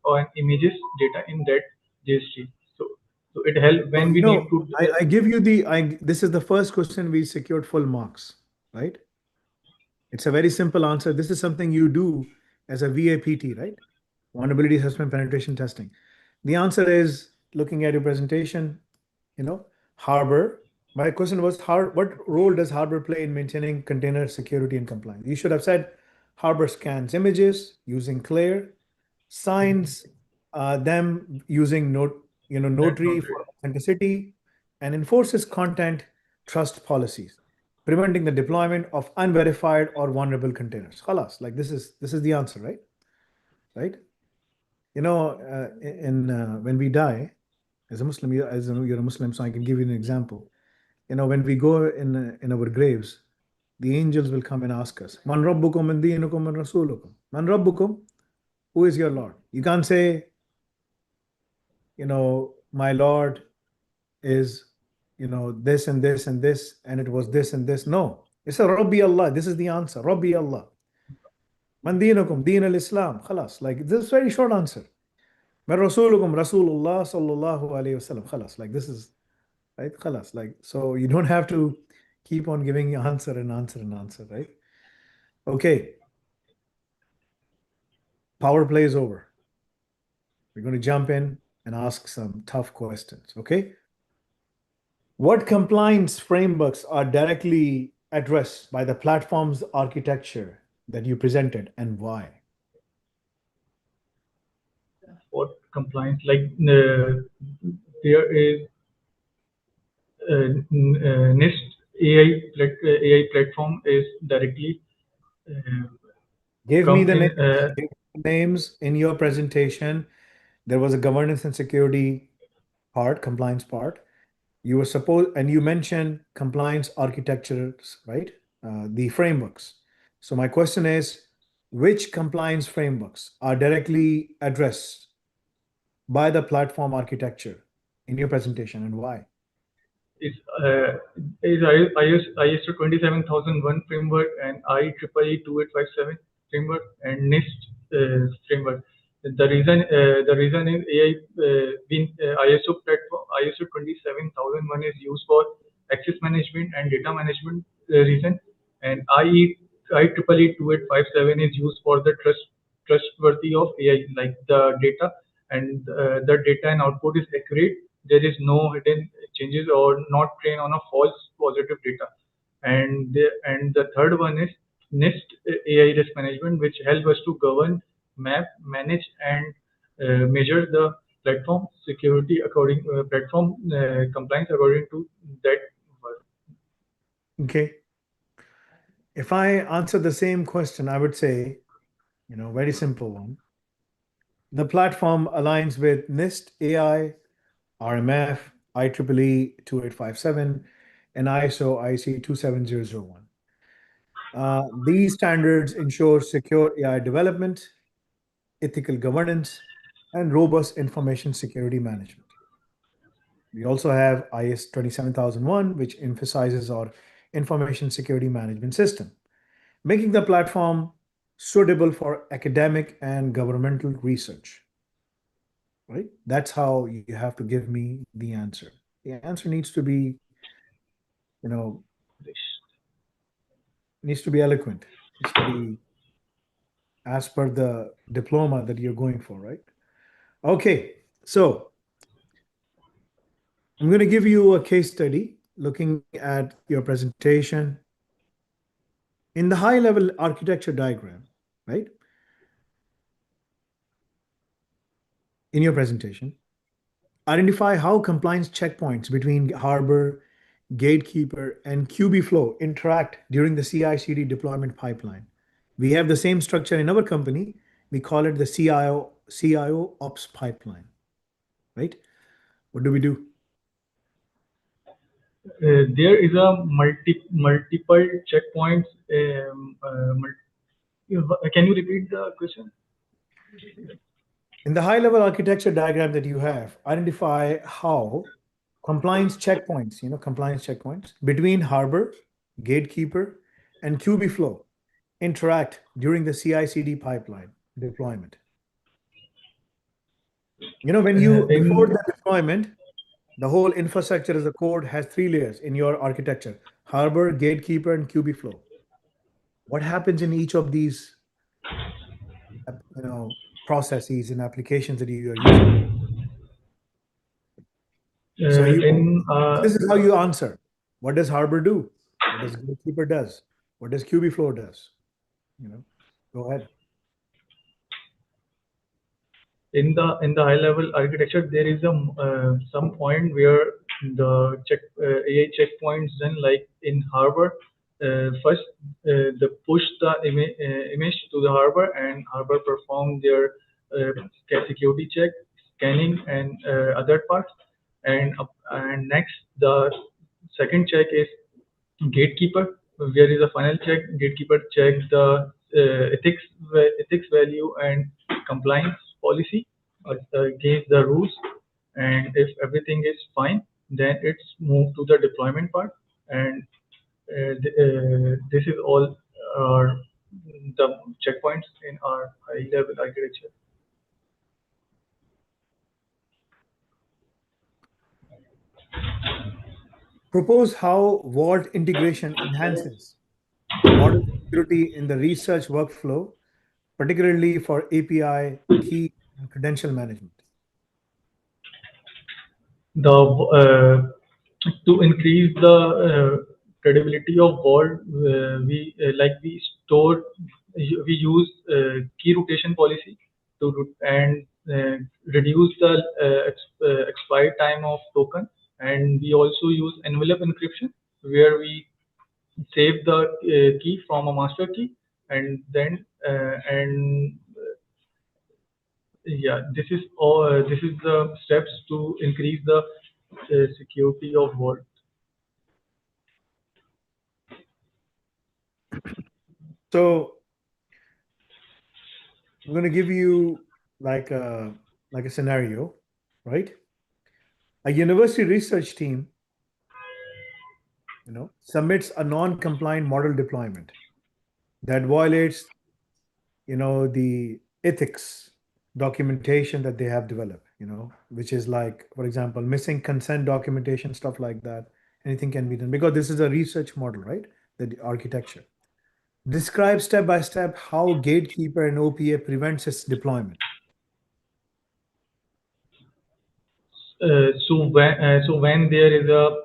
or images data in that registry. So it helps when we need to. I give you this is the first question we secured full marks, right? It's a very simple answer. This is something you do as a VAPT, right? Vulnerability assessment penetration testing. The answer is, looking at your presentation, Harbor. My question was, what role does Harbor play in maintaining container security and compliance? You should have said Harbor scans images using Clear, signs them using Notary for authenticity, and enforces content trust policies, preventing the deployment of unverified or vulnerable containers. Khalas, like this is the answer, right? Right? When we die, as a Muslim, you're a Muslim, so I can give you an example. When we go in our graves, the angels will come and ask us, Man Rabbukum man Dinukum man Rasulukum. Man Rabbukum, who is your Lord? You can't say, my Lord is, this and this and this, and it was this and this. No, it's a Rabbi Allah. This is the answer. Rabbi Allah. Man Dinukum, Deen al-Islam. Khalas. Like this is very short answer. Man Rasulukum, Rasulullah sallallahu alayhi wasallam. Khalas. Like this is, right? Khalas. Like, so you don't have to keep on giving answer and answer and answer, right? Okay. Power play is over. We're going to jump in and ask some tough questions, okay? What compliance frameworks are directly addressed by the platform's architecture that you presented, and why? What compliance? Like there is NIST AI platform is directly. Give me the names in your presentation. There was a governance and security part, compliance part. You were supposed, and you mentioned compliance architectures, right? The frameworks. So my question is, which compliance frameworks are directly addressed by the platform architecture in your presentation, and why? Is ISO 27001 framework and IEEE 2857 framework and NIST framework. The reason is AI being ISO platform ISO 27001 is used for access management and data management reason, and IEEE 2857 is used for the trustworthy of AI, like the data, and the data and output is accurate. There is no hidden changes or not trained on a false positive data. And the third one is NIST AI risk management, which help us to govern, map, manage, and measure the platform security according platform compliance according to that work. Okay. If I answer the same question, I would say, very simple one. The platform aligns with NIST AI, RMF, IEEE 2857, and ISO IC 27001. These standards ensure secure AI development, ethical governance, and robust information security management. We also have IS 27001, which emphasizes our information security management system, making the platform suitable for academic and governmental research. Right? That's how you have to give me the answer. The answer needs to be, eloquent, needs to be as per the diploma that you're going for, right? Okay, so I'm going to give you a case study looking at your presentation. In the high level architecture diagram, right? In your presentation, identify how compliance checkpoints between Harbor, Gatekeeper, and QB Flow interact during the CI/CD deployment pipeline. We have the same structure in our company. We call it the CIO Ops pipeline, right? What do we do? There is a multiple checkpoints. Can you repeat the question? In the high-level architecture diagram that you have, identify how compliance checkpoints between Harbor, Gatekeeper, and QB Flow interact during the CI/CD pipeline deployment. Before the deployment, the whole infrastructure as a code has 3 layers in your architecture: Harbor, Gatekeeper, and QB Flow. What happens in each of these processes and applications that you are using? So this is how you answer. What does Harbor do? What does Gatekeeper does? What does QB Flow does? Go ahead. In the high level architecture, there is some point where the AI checkpoints then, like in Harbor, first they push the image to the Harbor, and Harbor perform their security check, scanning, and other parts, and next the second check is Gatekeeper, where is a final check. Gatekeeper check the ethics value and compliance policy against the rules, and if everything is fine, then it's moved to the deployment part, and this is all the checkpoints in our high-level architecture. Propose how Vault integration enhances model security in the research workflow, particularly for API, key, and credential management. To increase the credibility of Vault, we use key rotation policy and reduce the expiry time of token, and we also use envelope encryption, where we save the key from a master key, and then yeah, this is the steps to increase the security of Vault. So I'm going to give you like a scenario, right? A university research team, submits a non-compliant model deployment that violates, the ethics documentation that they have developed, which is like, for example, missing consent documentation, stuff like that. Anything can be done because this is a research model, right? The architecture. Describe step by step how Gatekeeper and OPA prevents its deployment. So when there is a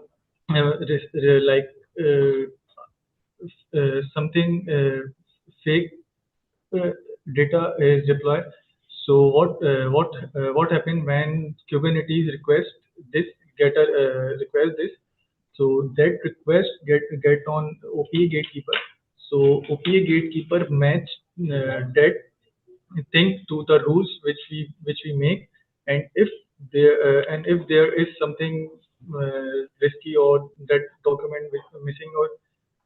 like something fake data is deployed. So what happened when Kubernetes request this? So that request get on OPA Gatekeeper. So OPA Gatekeeper match that thing to the rules which we make, and if there is something risky or that document missing or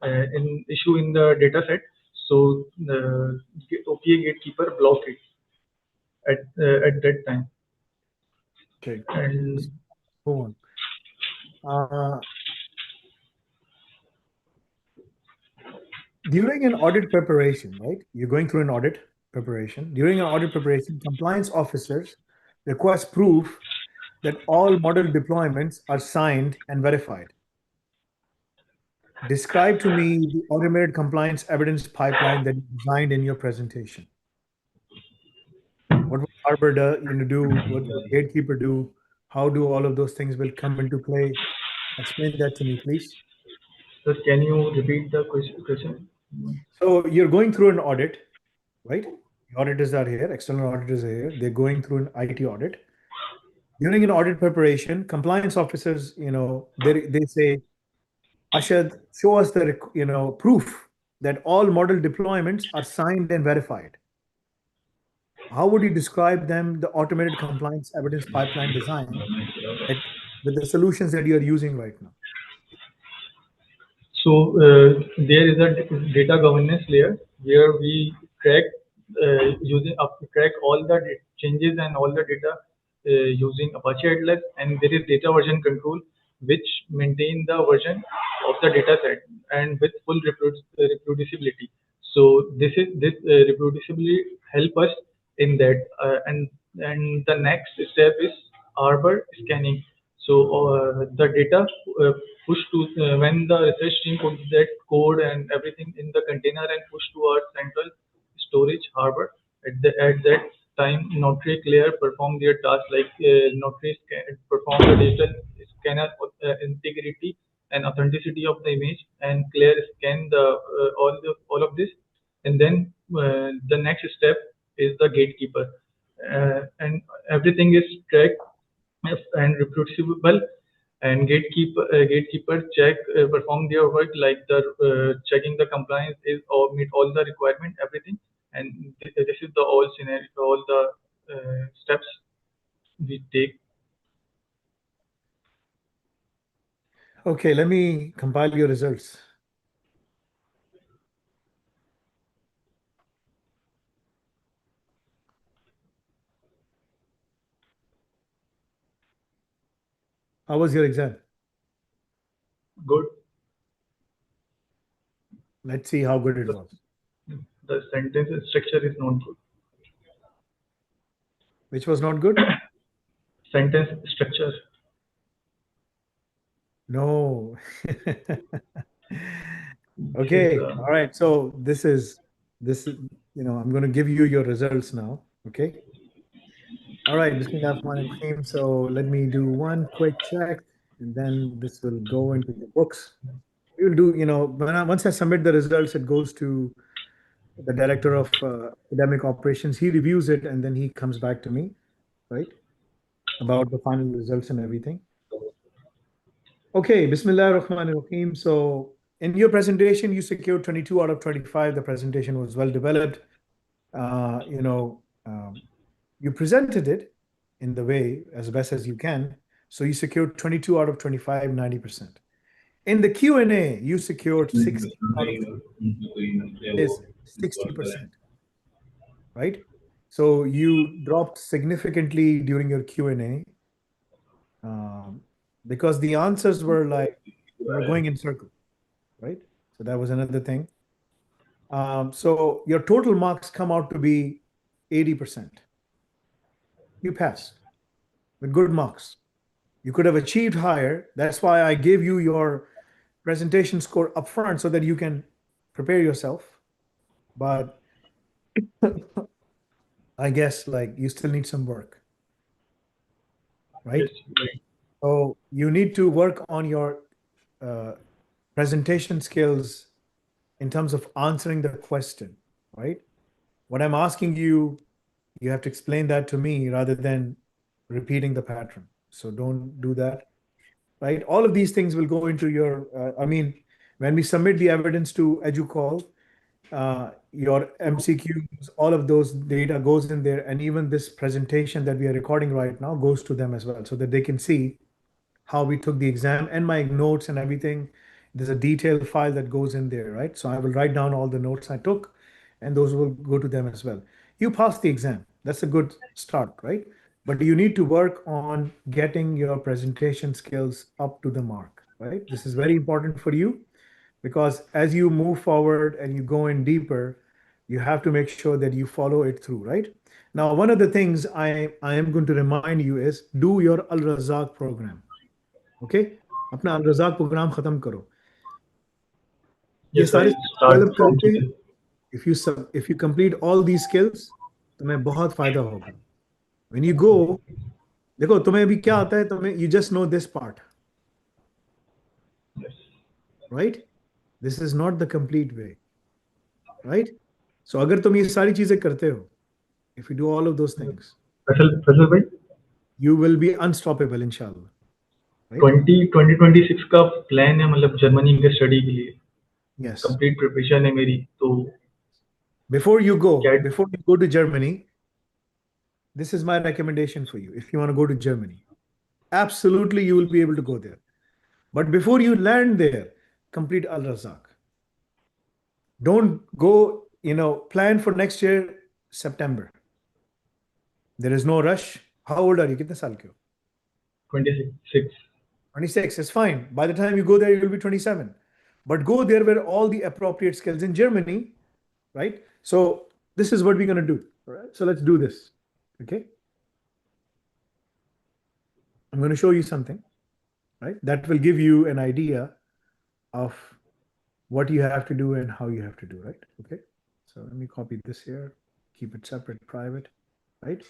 an issue in the data set, so the OPA Gatekeeper block it at that time. Okay. And Go on. During an audit preparation, right? You're going through an audit preparation. During an audit preparation, compliance officers request proof that all model deployments are signed and verified. Describe to me the automated compliance evidence pipeline that you designed in your presentation. What will Harbor do? What will Gatekeeper do? How do all of those things will come into play? Explain that to me, please. so can you repeat the question? So you're going through an audit, right? The auditors are here, external auditors are here. They're going through an IT audit. During an audit preparation, compliance officers, they say, Ashad, show us the proof that all model deployments are signed and verified. How would you describe them, the automated compliance evidence pipeline design with the solutions that you are using right now? So there is a data governance layer where we track track all the changes and all the data using Apache Atlas, and there is data version control which maintain the version of the data set and with full reproducibility. So this reproducibility help us in that, and the next step is Arbor scanning. So the data push to when the research team puts that code and everything in the container and push to our central storage harbor. At that time, Notary Clear perform their task like Notary perform the digital scanner integrity and authenticity of the image, and Clear scan all of this, and then the next step is the gatekeeper, and everything is tracked and reproducible, and gatekeeper check perform their work like the checking the compliance is or meet all the requirement everything, and this is the all scenario, all the steps we take. Okay, let me compile your results. How was your exam? Good. Let's see how good it was. The sentence structure is not good. Which was not good? Sentence structure. No. Okay. All right. So this is, I'm going to give you your results now. Okay. All right. Bismillahirrahmanirrahim. So let me do one quick check, and then this will go into the books. We will do, once I submit the results, it goes to the director of academic operations. He reviews it, and then he comes back to me, right, about the final results and everything. Okay, Bismillah ar-Rahman ar-Rahim. So in your presentation, you secured 22 out of 25. The presentation was well developed. You presented it in the way as best as you can. So you secured 22 out of 25, 90%. In the Q&A, you secured 60 out of 60%, right? So you dropped significantly during your Q&A because the answers were like, they were going in circles, right? So that was another thing. So your total marks come out to be 80%. You passed with good marks. You could have achieved higher. That's why I gave you your presentation score upfront so that you can prepare yourself. But I guess like you still need some work, Yes, right? right. So you need to work on your uh, presentation skills in terms of answering the question, right? What I'm asking you, you have to explain that to me rather than repeating the pattern. So don't do that, right? All of these things will go into your, I mean, when we submit the evidence to EduQual, your MCQs, all of those data goes in there. And even this presentation that we are recording right now goes to them as well so that they can see how we took the exam and my notes and everything. There's a detailed file that goes in there, right? So I will write down all the notes I took, and those will go to them as well. You passed the exam. That's a good start, right? But you need to work on getting your presentation skills up to the mark, right? This is very important for you because as you move forward and you go in deeper, you have to make sure that you follow it through, right? Now, one of the things I am going to remind you is do your Al Razak program. Okay अपना अल Razzaq programme खत्म करो ये Yes, सारे I start develop from करके today. If you complete all the skills तुम्हें बहुत फायदा होगा व्हेन यू गो देखो तुम्हें अभी क्या आता है तुम्हें you just know this part Yes. Right this is not the complete way right so अगर तुम ये सारी चीजें करते हो if you do all of those things Faisal भाई, यू विल बी अनस्टॉपेबल इंशाल्लाह राइट 2026 का प्लान है, मतलब जर्मनी के स्टडी के लिए यस कंप्लीट प्रिपरेशन है मेरी, तो बिफोर यू गो क्या? Before you go to Germany this is my recommendation for you if you want to go to Germany. Absolutely, you will be able to go there. But before you land there, complete Al Razak. Don't go, plan for next year, September. There is no rush. How old are you? कितने साल के हो? 26. 26 is fine. By the time you go there, you will be 27. But go there where all the appropriate skills in Germany, right? So this is what we're going to do. All right. So let's do this. Okay. I'm going to show you something, right? That will give you an idea of what you have to do and how you have to do, right? Okay. So let me copy this here, keep it separate, private, right?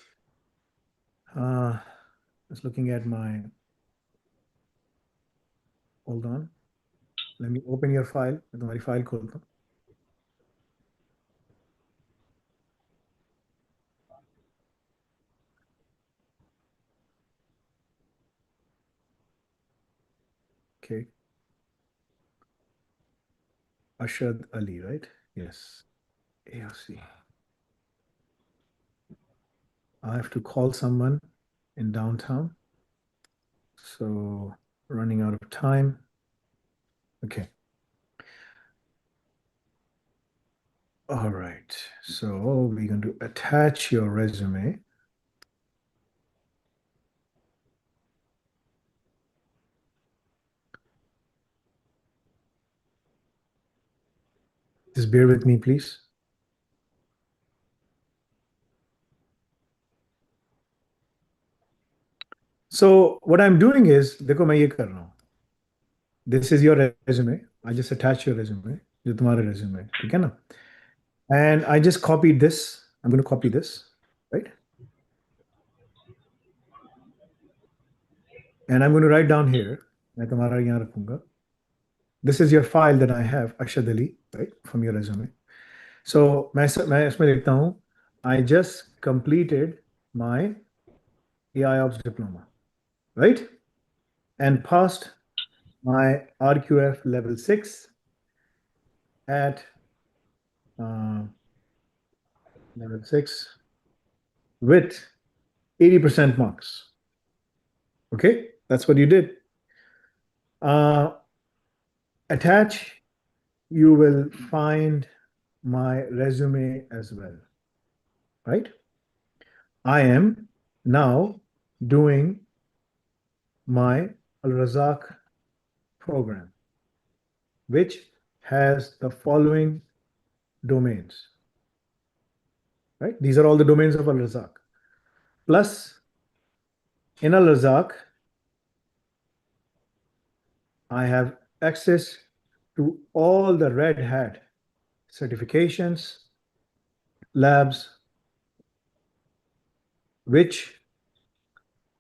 Just looking at my, hold on. Let me open your file. तुम्हारी file खोलता हूँ. Okay. Ashad Ali, right? Yes. AOC. I have to call someone in downtown. So running out of time. Okay. All right. So we're going to attach your resume. Just bear with me, please. So what I'm doing is, देखो मैं ये कर रहा हूँ. This is your resume. I just attach your resume. जो तुम्हारा resume है, ठीक है ना? And I just copied this. I'm going to copy this, right? And I'm going to write down here. मैं तुम्हारा यहाँ रखूंगा. This is your file that I have, Ashad Ali, right, from your resume. So मैं इसमें लिखता हूँ. I just completed my AI Ops diploma, right? And passed my RQF level 6 at level 6 with 80% marks. Okay, that's what you did. Attach, you will find my resume as well, right? I am now doing my Al Razak program, which has the following domains, right? These are all the domains of Al Razak. Plus In Al Razak, I have access to all the red hat certifications, labs, which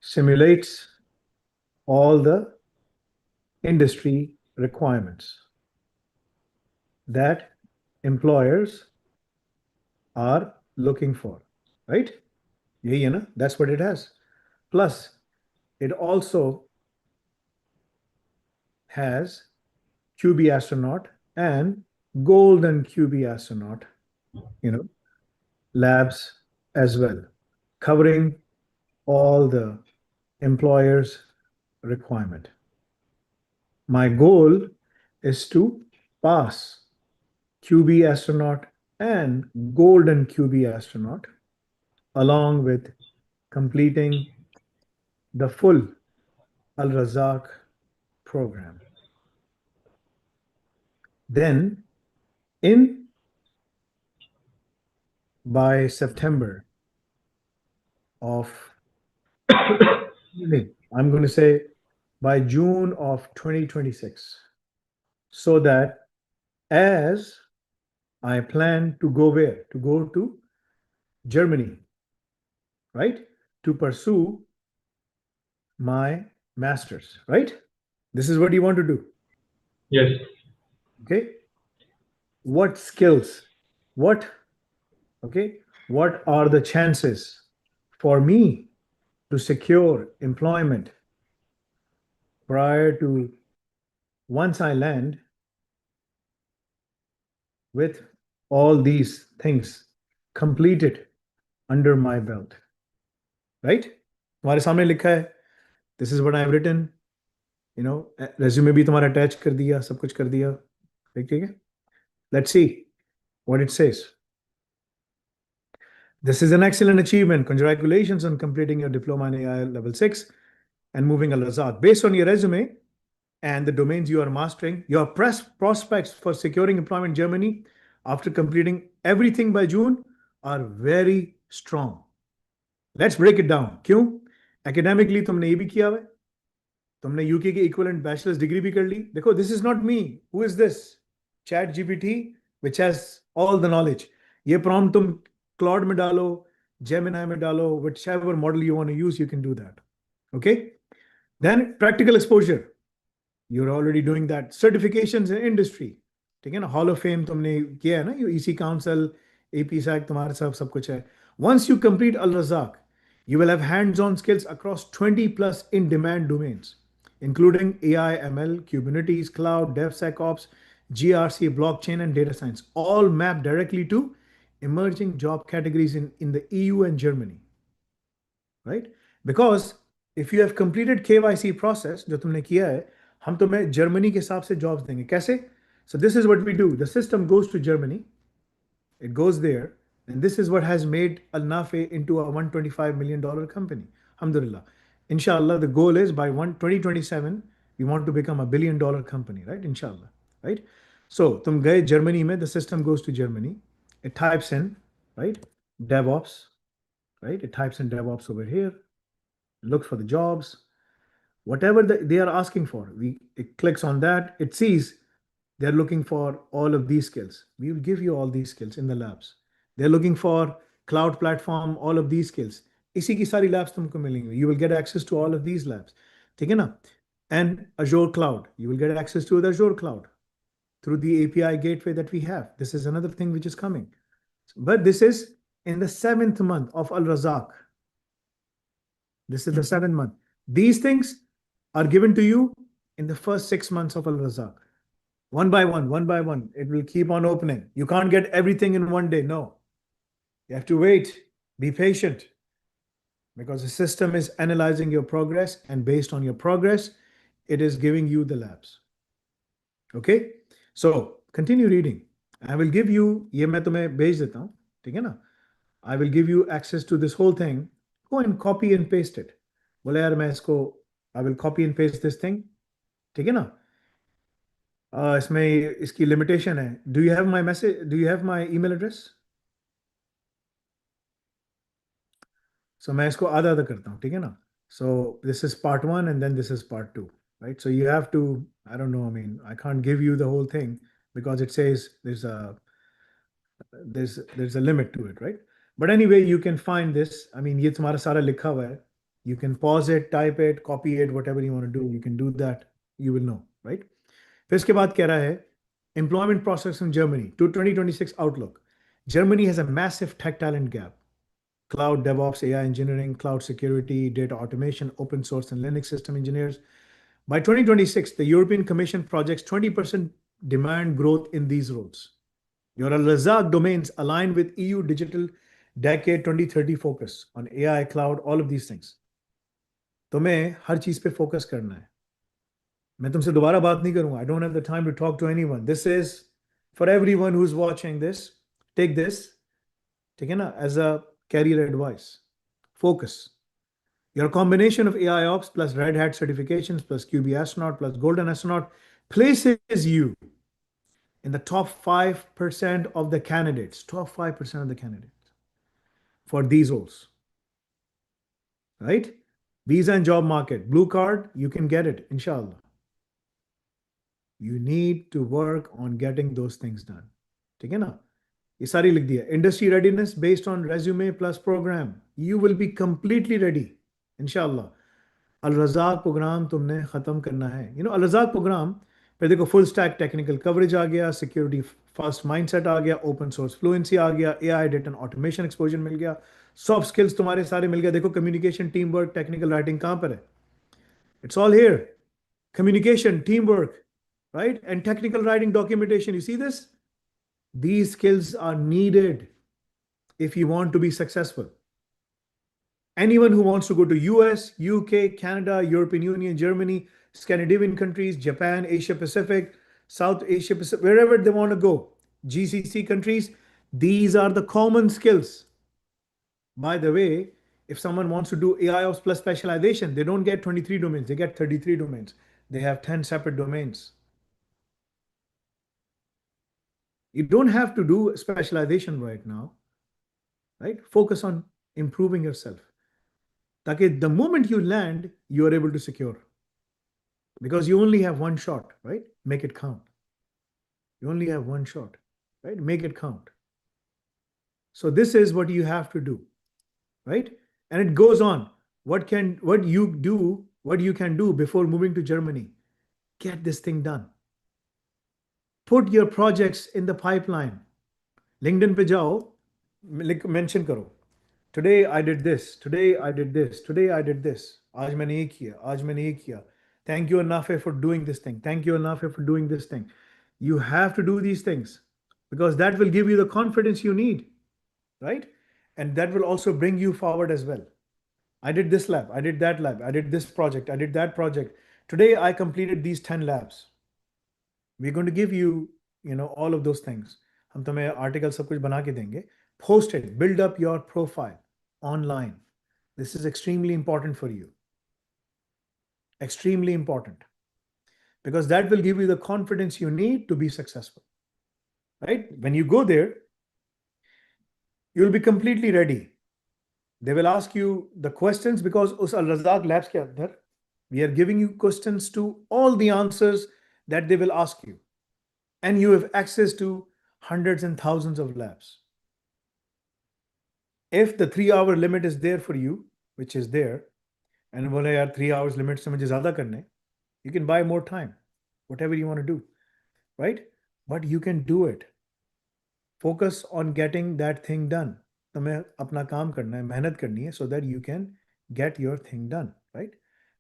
simulates all the industry requirements that employers are looking for, right? That's what it has. Plus, it also has QB astronaut and golden QB astronaut, you know, labs as well, covering all the employer's requirement. My goal is to pass QB astronaut and golden QB astronaut along with completing the full Al Razak program. Then, in by September of, I'm going to say by June of 2026, so that as I plan to go where? To go to Germany, right? To pursue my master's, right? This is what you want to do. Yes. Okay. What skills? What, okay, what are the chances for me to secure employment prior to once I land with all these things completed under my belt, right? तुम्हारे सामने लिखा है, this is what I have written, resume भी तुम्हारा attach कर दिया, सब कुछ कर दिया, ठीक है? Let's see what it says. This is an excellent achievement. Congratulations on completing your diploma in AI level 6 and moving Al Razak. Based on your resume and the domains you are mastering, your prospects for securing employment in Germany after completing everything by June are very strong. Let's break it down. क्यों? Academically तुमने ये भी किया है, तुमने UK की equivalent bachelors degree भी कर ली. देखो, this is not me. Who is this? Chat GPT, which has all the knowledge. ये prompt तुम Claude में डालो, Gemini में डालो, whichever model you want to use, you can do that. Okay? Then practical exposure. You're already doing that. Certifications in industry. ठीक है ना? Hall of Fame तुमने किया है ना? EC Council, AP SAC तुम्हारे सब कुछ है. Once you complete Al Razak, you will have hands-on skills across 20 plus in-demand domains, including AI, ML, Kubernetes, cloud, DevSecOps, GRC, blockchain, and data science, all mapped directly to emerging job categories in the EU and Germany, right? Because if you have completed KYC process, जो तुमने किया है, हम तुम्हें Germany के हिसाब से jobs देंगे. कैसे? So this is what we do. The system goes to Germany, it goes there, and this is what has made Al Nafi into a $125 million company. Alhamdulillah. Inshallah, the goal is by 2027, we want to become $1 billion company, right? Inshallah, right? So, tum gaye Germany mein, the system goes to Germany. It types in, right? DevOps, right? It types in DevOps over here, looks for the jobs, whatever they are asking for. It clicks on that. It sees they're looking for all of these skills. We will give you all these skills in the labs. They're looking for cloud platform, all of these skills. इसी की सारी labs तुमको मिलेंगी. You will get access to all of these labs. ठीक है ना? And Azure Cloud. You will get access to the Azure Cloud through the API gateway that we have. This is another thing which is coming. But this is in the 7th month of Al Razak. This is the 7th month. These things are given to you in the first 6 months of Al Razak. One by one, it will keep on opening. You can't get everything in one day. No. You have to wait. Be patient. Because the system is analyzing your progress, and based on your progress, it is giving you the labs. Okay? So, continue reading. I will give you, ये मैं तुम्हें भेज देता हूँ, ठीक है ना? I will give you access to this whole thing. Go and copy and paste it. बोले यार मैं इसको, I will copy and paste this thing. ठीक है ना? इसमें इसकी लिमिटेशन है. Do you have my message, do you have my email address? So मैं इसको आधा आधा करता हूँ, ठीक है ना? So this is part one, and then this is part two, right? So you have to, I don't know, I mean, I can't give you the whole thing because it says there's a limit to it, right? But anyway, you can find this. I mean, ये तुम्हारा सारा लिखा हुआ है. You can pause it, type it, copy it, whatever you want to do. You can do that. You will know, right? फिर इसके बाद कह रहा है employment process in Germany to 2026 outlook. Germany has a massive tech talent gap. Cloud DevOps, AI engineering, cloud security, data automation, open source and Linux system engineers. By 2026, the European Commission projects 20% demand growth in these roles. Your Al-Razak domains align with EU Digital Decade 2030 focus on AI, cloud, all of these things. तुम्हें हर चीज पे focus करना है. मैं तुमसे दोबारा बात नहीं करूंगा. I don't have the time to talk to anyone. This is for everyone who's watching this. Take this, ठीक है ना, as a career advice. Focus. Your combination of AI Ops plus Red Hat certifications plus QB astronaut plus Golden astronaut places you in the top 5% of the candidates, top 5% of the candidates for these roles, right? Visa and job market, blue card, you can get it, inshallah. You need to work on getting those things done. ठीक है ना? ये सारी लिख दिया. Industry readiness based on resume plus program. You will be completely ready, inshallah. Al-Razak program तुमने खत्म करना है. You know, Al-Razak program फिर देखो full stack technical coverage आ गया, security first mindset आ गया, open source fluency आ गया, AI data and automation exposure मिल गया, soft skills तुम्हारे सारे मिल गया. देखो communication, teamwork, technical writing कहाँ पर है? It's all here. Communication, teamwork, right? And technical writing, documentation. You see this? These skills are needed if you want to be successful. Anyone who wants to go to US, UK, Canada, European Union, Germany, Scandinavian countries, Japan, Asia Pacific, South Asia Pacific, wherever they want to go, GCC countries, these are the common skills. By the way, if someone wants to do AI Ops plus specialization, they don't get 23 domains, they get 33 domains. They have 10 separate domains. You don't have to do specialization right now, right? Focus on improving yourself. That the moment you land, you are able to secure. Because you only have one shot, right? Make it count. You only have one shot, right? Make it count. So this is what you have to do, right? And it goes on. What you can do before moving to Germany? Get this thing done. Put your projects in the pipeline. LinkedIn पे जाओ, mention करो. Today I did this. Today I did this. Today I did this. आज मैंने ये किया. आज मैंने ये किया. Thank you, Nafi, for doing this thing. Thank you, Nafi, for doing this thing. You have to do these things because that will give you the confidence you need, right? And that will also bring you forward as well. I did this lab. I did that lab. I did this project. I did that project. Today I completed these 10 labs. We're going to give you, all of those things. हम तुम्हें article सब कुछ बना के देंगे. Post it. Build up your profile online. This is extremely important for you. Extremely important. Because that will give you the confidence you need to be successful. Right? When you go there, you'll be completely ready. They will ask you the questions because us Al-Razak labs ke andar, we are giving you questions to all the answers that they will ask you. And you have access to hundreds and thousands of labs. If the 3-hour limit is there for you, which is there, and बोले यार 3 hours limit से मुझे ज़्यादा करने, you can buy more time, whatever you want to do, right? But you can do it. Focus on getting that thing done. तुम्हें अपना काम करना है, मेहनत करनी है, so that you can get your thing done, right?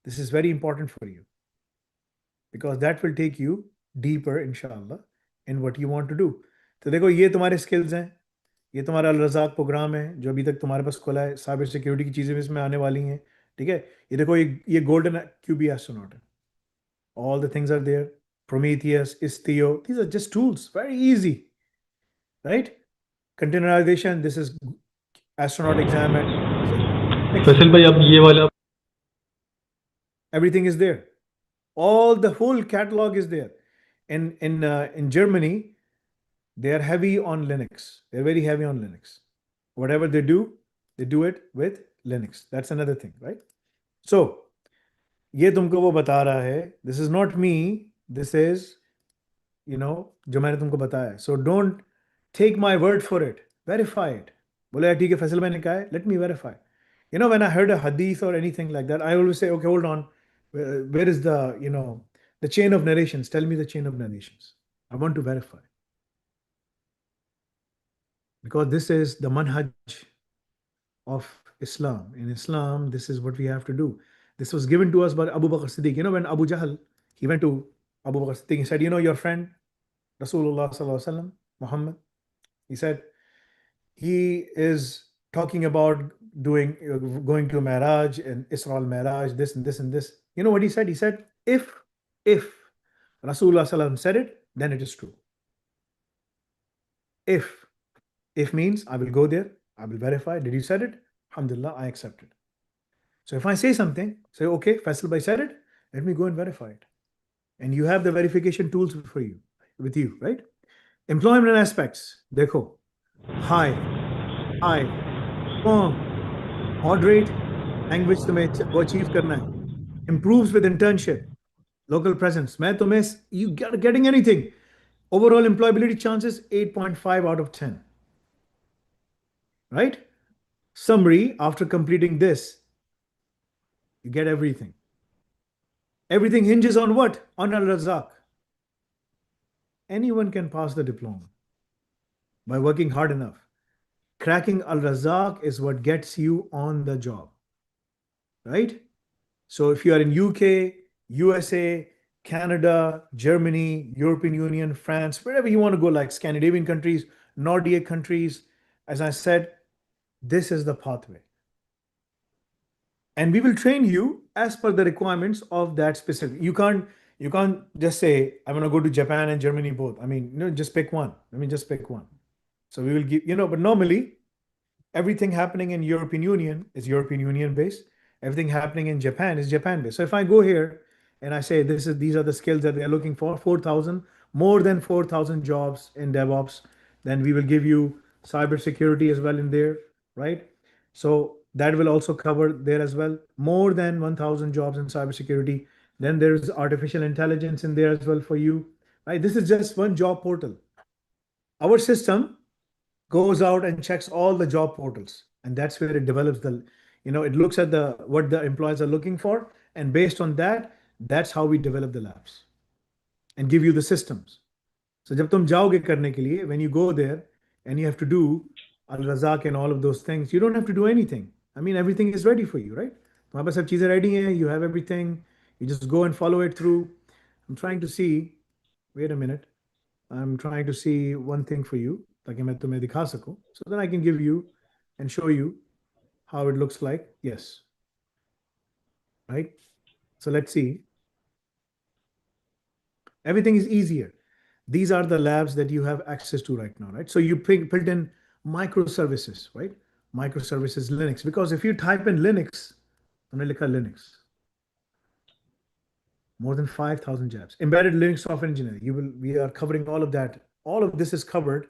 This is very important for you because that will take you deeper, inshallah, in what you want to do. तो देखो ये तुम्हारे skills हैं, ये तुम्हारा अल-रज़ाक प्रोग्राम है जो अभी तक तुम्हारे पास खुला है. साइबर सिक्योरिटी की चीज़ें भी इसमें आने वाली हैं, ठीक है? ये देखो ये गोल्डन QB astronaut है. All the things are there. Prometheus, Istio, these are just tools, very easy, right? Containerization, this is astronaut exam and Faisal भाई अब ये वाला everything is there. All the whole catalog is there. In Germany, they are heavy on Linux. They're very heavy on Linux. Whatever they do it with Linux. That's another thing, right? So ये तुमको वो बता रहा है, this is not me, this is, जो मैंने तुमको बताया. So don't take my word for it, verify it. बोले ठीक है फैसल मैंने कहा है, let me verify. When I heard a hadith or anything like that, I always say, okay, hold on, where is the chain of narrations? Tell me the chain of narrations. I want to verify. Because this is the manhaj of Islam. In Islam, this is what we have to do. This was given to us by Abu Bakr Siddiq. When Abu Jahl, he went to Abu Bakr Siddiq, he said, your friend, Rasulullah Sallallahu Alaihi Wasallam, Muhammad, he said, he is talking about going to Mi'raj and Isra al-Mi'raj, this and this and this. You know what he said? He said, if Rasulullah Sallallahu Alaihi Wasallam said it, then it is true. If means I will go there, I will verify. Did you said it? Alhamdulillah, I accept it. So if I say something, say, okay, Faisal Bhai said it, let me go and verify it. And you have the verification tools with you, right? Employment aspects. Dekho. High, strong, moderate, language तुम्हें वो achieve करना है. Improves with internship, local presence. You getting anything. Overall employability chances 8.5 out of 10. Right? Summary, after completing this, you get everything. Everything hinges on what? On Al-Razak. Anyone can pass the diploma by working hard enough. Cracking Al-Razak is what gets you on the job. Right? So if you are in UK, USA, Canada, Germany, European Union, France, wherever you want to go, like Scandinavian countries, Nordic countries, as I said, this is the pathway. And we will train you as per the requirements of that specific. You can't just say, I'm going to go to Japan and Germany both. I mean, just pick one. Just pick one. So we will give, but normally everything happening in European Union is European Union based. Everything happening in Japan is Japan based. So if I go here and I say these are the skills that they're looking for, 4,000, more than 4,000 jobs in DevOps, then we will give you cybersecurity as well in there, right? So that will also cover there as well. More than 1,000 jobs in cybersecurity. Then there's artificial intelligence in there as well for you, right? This is just one job portal. Our system goes out and checks all the job portals, and that's where it develops it looks at what the employees are looking for, and based on that, that's how we develop the labs and give you the systems. So जब तुम जाओगे करने के लिए, when you go there and you have to do Al-Razak and all of those things, you don't have to do anything. Everything is ready for you, right? तुम्हारे पास सब चीजें ready हैं, you have everything, you just go and follow it through. I'm trying to see, wait a minute, I'm trying to see one thing for you, ताकि मैं तुम्हें दिखा सकूं, so then I can give you and show you how it looks like. Yes. Right? So let's see. Everything is easier. These are the labs that you have access to right now, right? So you built in microservices, right? Microservices Linux. Because if you type in Linux, Linux, more than 5,000 jobs. Embedded Linux software engineering. We are covering all of that. All of this is covered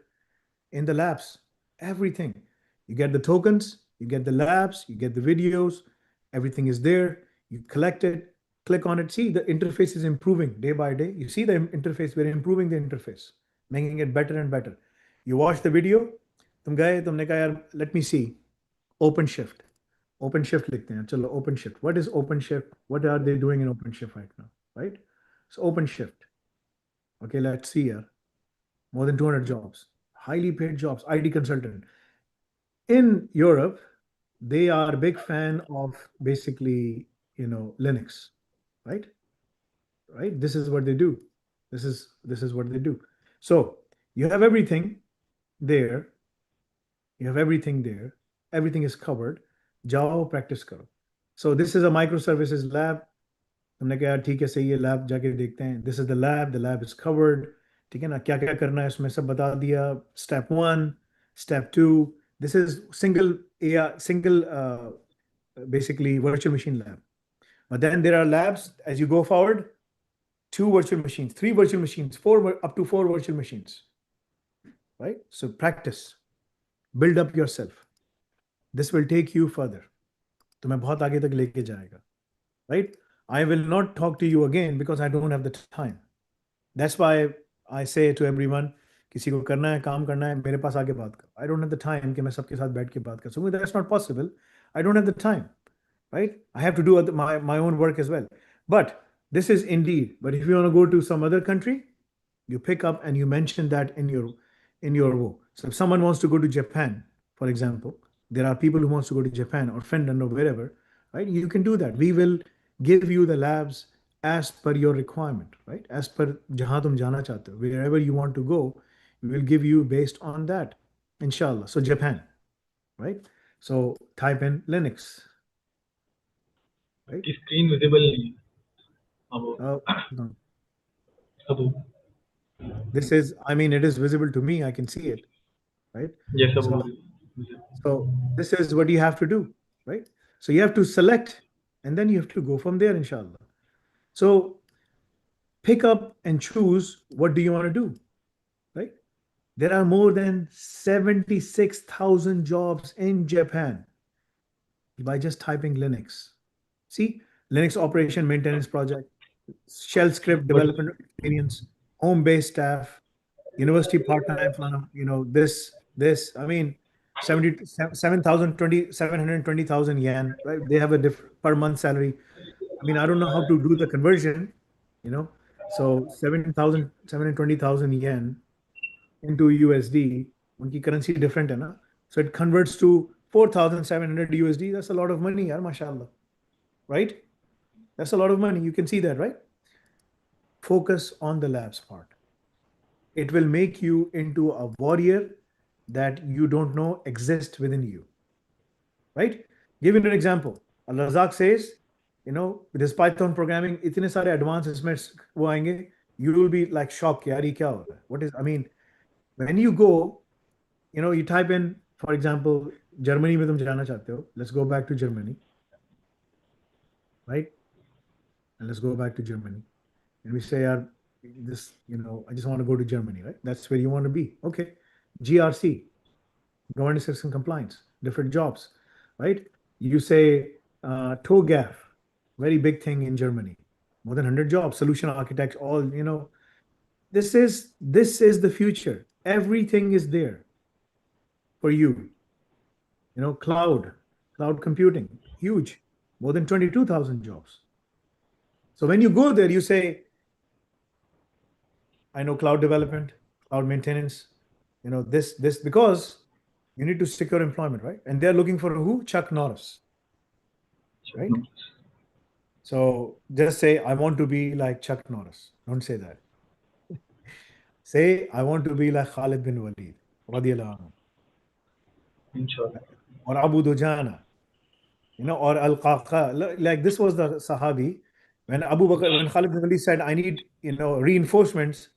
in the labs. Everything. You get the tokens, you get the labs, you get the videos, everything is there. You collect it, click on it. See, the interface is improving day by day. You see the interface, we're improving the interface, making it better and better. You watch the video, tumne kaha, yaar, let me see. OpenShift. OpenShift likhte hain. Chalo, OpenShift. What is OpenShift? What are they doing in OpenShift right now? Right? So OpenShift. Okay, let's see here. More than 200 jobs. Highly paid jobs. IT consultant. In Europe, they are a big fan of basically, Linux, right? Right? This is what they do. This is what they do. So you have everything there. You have everything there. Everything is covered. Java practice karo. So this is a microservices lab. हमने कहा ठीक है सही है lab जाके देखते हैं. This is the lab is covered. ठीक है ना, क्या क्या करना है उसमें सब बता दिया. Step 1, step 2. This is single basically virtual machine lab. But then there are labs as you go forward, 2 virtual machines, 3 virtual machines, up to 4 virtual machines, right? So practice, build up yourself. This will take you further. तुम्हें बहुत आगे तक लेके जाएगा. right? I will not talk to you again because I don't have the time. That's why I say to everyone, किसी को करना है काम करना है मेरे पास आके बात करो. I don't have the time कि मैं सबके साथ बैठ के बात कर सकूं. That's not possible. I don't have the time, right? I have to do my own work as well. But this is Indeed. But if you want to go to some other country, you pick up and you mention that in your wo. So if someone wants to go to Japan, for example, there are people who wants to go to Japan or Finland or wherever, right? You can do that. We will give you the labs as per your requirement, right? As per jahan tum jana chahte ho, wherever you want to go, we will give you based on that, inshallah. So Japan, right? So type in Linux, right? Screen visible नहीं है अब No. अब This is, I mean, it is visible to me. I can see it, right? ये सब So So this is what you have to do, right? So you have to select and then you have to go from there, inshallah. So pick up and choose what do you want to do, right? There are more than 76,000 jobs in Japan by just typing Linux. See, Linux operation maintenance project, shell script but development experience, home-based staff, university part-time, this, I mean, 720,000 yen, right? They have a per month salary. I mean, I don't know how to do the conversion, you know. So 720,000 yen into USD, unki currency different, hai na? So it converts to 4,700 USD. That's a lot of money, yaar, mashallah, right? That's a lot of money. You can see that, right? Focus on the labs part. It will make you into a warrior that you don't know exists within you, right? Give you an example. Al-Razak says, with this Python programming, itne sare advancements wo aayenge, you will be like shocked, yaar, ye kya ho raha hai? What is, I mean, when you go, you type in, for example, Germany mein tum jana chahte ho. Let's go back to Germany, right? And let's go back to Germany. And we say, I just want to go to Germany, right? That's where you want to be. Okay. GRC, governance system compliance, different jobs, right? You say TOGAF, very big thing in Germany, more than 100 jobs, solution architects, all, this is the future. Everything is there for you. Cloud computing, huge, more than 22,000 jobs. So when you go there, you say, I know cloud development, cloud maintenance, this, because you need to secure employment, right? And they're looking for who? Chuck Norris, right? So just say, I want to be like Chuck Norris. Don't say that. Say, I want to be like Khalid bin Walid, radiyallahu anhu, इंशाल्लाह or Abu Dujana, or Al-Qaqa. Like this was the Sahabi. When Khalid bin Walid said, I need, reinforcements,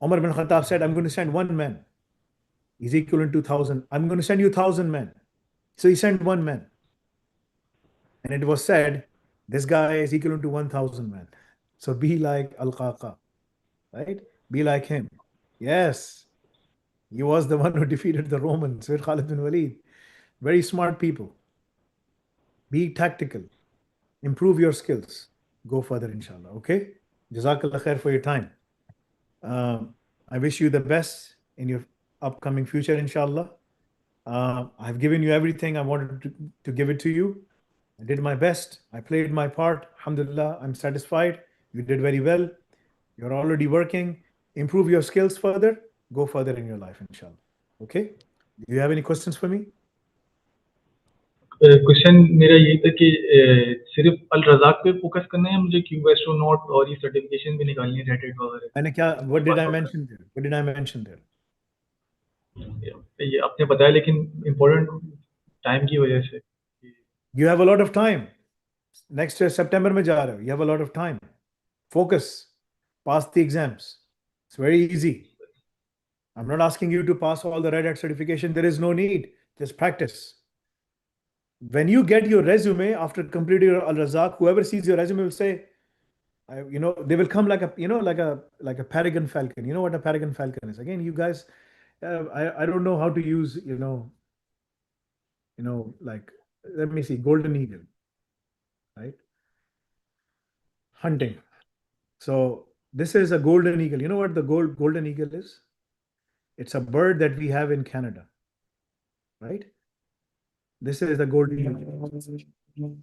Umar bin Khattab said, I'm going to send one man. He's equivalent to 1,000. I'm going to send you 1,000 men. So he sent one man. And it was said, this guy is equivalent to 1,000 men. So be like Al-Qaqa, right? Be like him. Yes, he was the one who defeated the Romans with Khalid bin Walid. Very smart people. Be tactical. Improve your skills. Go further, inshallah. Okay? Jazakallah khair for your time. I wish you the best in your upcoming future, inshallah. I've given you everything I wanted to give it to you. I did my best. I played my part. Alhamdulillah, I'm satisfied. You did very well. You're already working. Improve your skills further. Go further in your life, inshallah. Okay? Do you have any questions for me? Question मेरा यही था कि सिर्फ अल रज़ाक पे focus करना है मुझे Q astronaut और ये सर्टिफिकेशन भी निकालनी है रेटेड वगैरह मैंने क्या what did I mention there? What did I mention there? ये आपने बताया लेकिन इम्पोर्टेंट टाइम की वजह से You have a lot of time. Next year, September में जा रहे हो. You have a lot of time. Focus. Pass the exams. It's very easy. I'm not asking you to pass all the Red Hat certification. There is no need. Just practice. When you get your resume after completing your Al Razak, whoever sees your resume will say, they will come like a peregrine falcon. You know what a peregrine falcon is? Again, you guys, I don't know how to use, like, let me see, golden eagle, right? hunting. So this is a golden eagle. You know what the golden eagle is? It's a bird that we have in Canada, right? This is the golden eagle.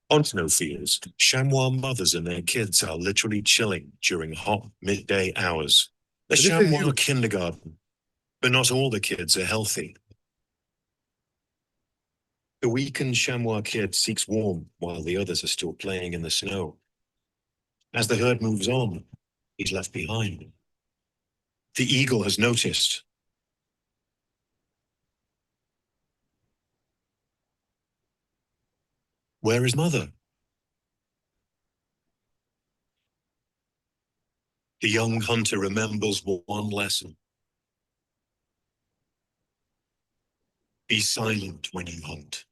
On snowfields, chamois mothers and their kids are literally chilling during hot midday hours. A So this is chamois huge. kindergarten, but not all the kids are healthy. The weakened chamois kid seeks warmth while the others are still playing in the snow. As the herd moves on, he's left behind. The eagle has noticed. Where is mother? The young hunter remembers one lesson. Be silent when you hunt.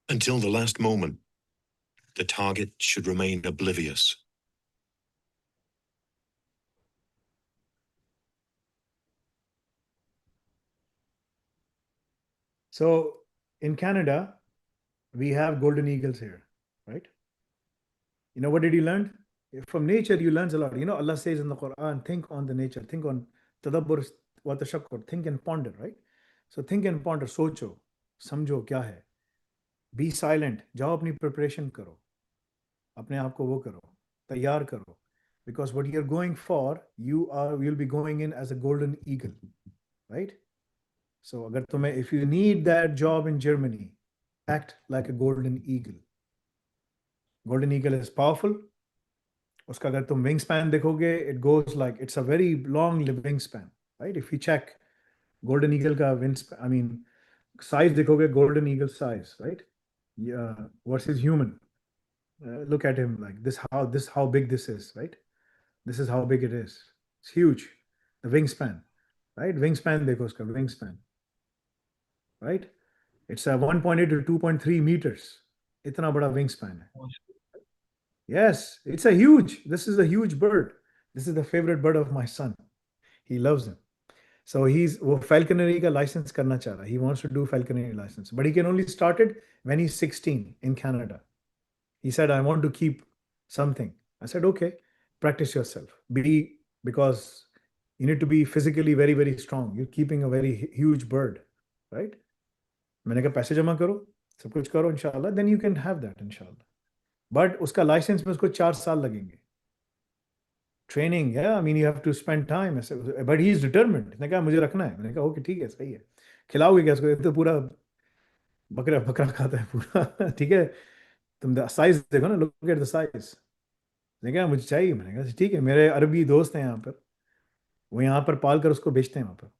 Until the last moment, the target should remain oblivious. So in Canada, we have golden eagles here, right? You know, what did you learn? From nature, you learn a lot. You know, Allah says in the Quran, think on the nature, think on tadabbur wa tashakkur, think and ponder, right? So think and ponder, socho, समझो क्या है. Be silent, जाओ अपनी preparation करो, अपने आप को वो करो, तैयार करो. Because what you're going for, you'll be going in as a golden eagle, right? So अगर तुम्हें, if you need that job in Germany, act like a golden eagle. Golden eagle is powerful. उसका अगर तुम wingspan देखोगे, it goes like, it's a very long wingspan, right? If you check golden eagle का wingspan, I mean, size देखोगे, golden eagle size, right? Yeah, versus human. Look at him like this, how big this is, right? This is how big it is. It's huge. The wingspan, right? Wingspan देखो उसका wingspan, right? It's a 1.8 to 2.3 meters. इतना बड़ा wingspan है. Yes, it's a huge. This is a huge bird. This is the favorite bird of my son. He loves him. So he's वो falconry का license करना चाह रहा. He wants to do falconry license, but he can only start it when he's 16 in Canada. He said, I want to keep something. I said, okay, practice yourself. Because you need to be physically very, very strong. You're keeping a very huge bird, right? मैंने कहा पैसे जमा करो, सब कुछ करो इंशाल्लाह, then you can have that इंशाल्लाह. But उसका लाइसेंस में उसको 4 साल लगेंगे. Training, yeah, I mean you have to spend time. But he is determined. उसने कहा मुझे रखना है. मैंने कहा ओके ठीक है, सही है. खिलाओगे क्या उसको? ये तो पूरा बकरा बकरा खाता है पूरा. ठीक है, तुम साइज देखो ना, look at the size. मैंने कहा मुझे चाहिए. मैंने कहा ठीक है, मेरे अरबी दोस्त हैं यहाँ पर, वो यहाँ पर पाल कर उसको बेचते हैं वहाँ पर.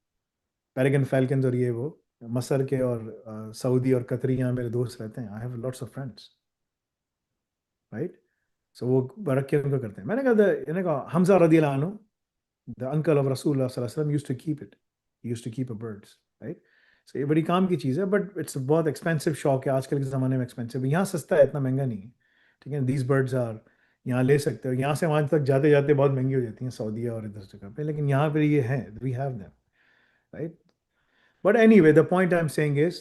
पैरागन फैल्कन्स और ये वो मसर के और सऊदी और कतरी यहाँ मेरे दोस्त रहते हैं. I have lots of friends, right? So वो रख के उनको करते हैं. मैंने कहा हमजा रदियल्लाहु अन्हु, द अंकल ऑफ रसूलुल्लाह सल्लल्लाहु अलैहि वसल्लम, used to keep it. He used to keep a birds, right? So ये बड़ी काम की चीज़ है, बट इट्स बहुत एक्सपेंसिव शौक है. आजकल के ज़माने में एक्सपेंसिव. यहाँ सस्ता है, इतना महंगा नहीं है. ठीक है, दीज बर्ड्स आर, यहाँ ले सकते हो. यहाँ से वहाँ तक जाते जाते बहुत महंगी हो जाती हैं सऊदी और इधर जगह पे, लेकिन यहाँ पर ये है, we have them, right? But anyway, the point I'm saying is,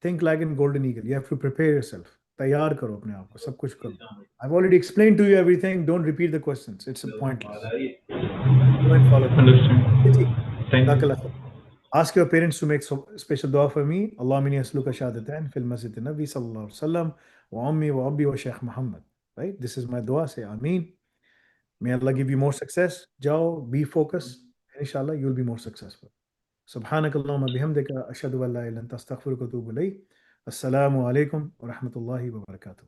think like in golden eagle. You have to prepare yourself. तैयार करो अपने आप को, सब कुछ करो. I've already explained to you everything. Don't repeat the questions. It's pointless. Go and follow. Understand. Thank you. Jazakallah khair. Ask your parents to make special dua for me. Allahumma inni as'aluka shahadatan fil masjid nabi sallallahu alaihi wasallam wa ummi wa abbi wa Sheikh Muhammad. Right? This is my dua. Say Ameen. May Allah give you more success. Jao, be focused. Inshallah, you'll be more successful. سبحانك اللهم بحمدك أشهد أن لا إله إلا أنت أستغفرك وأتوب إليك. السلام عليكم ورحمة الله وبركاته.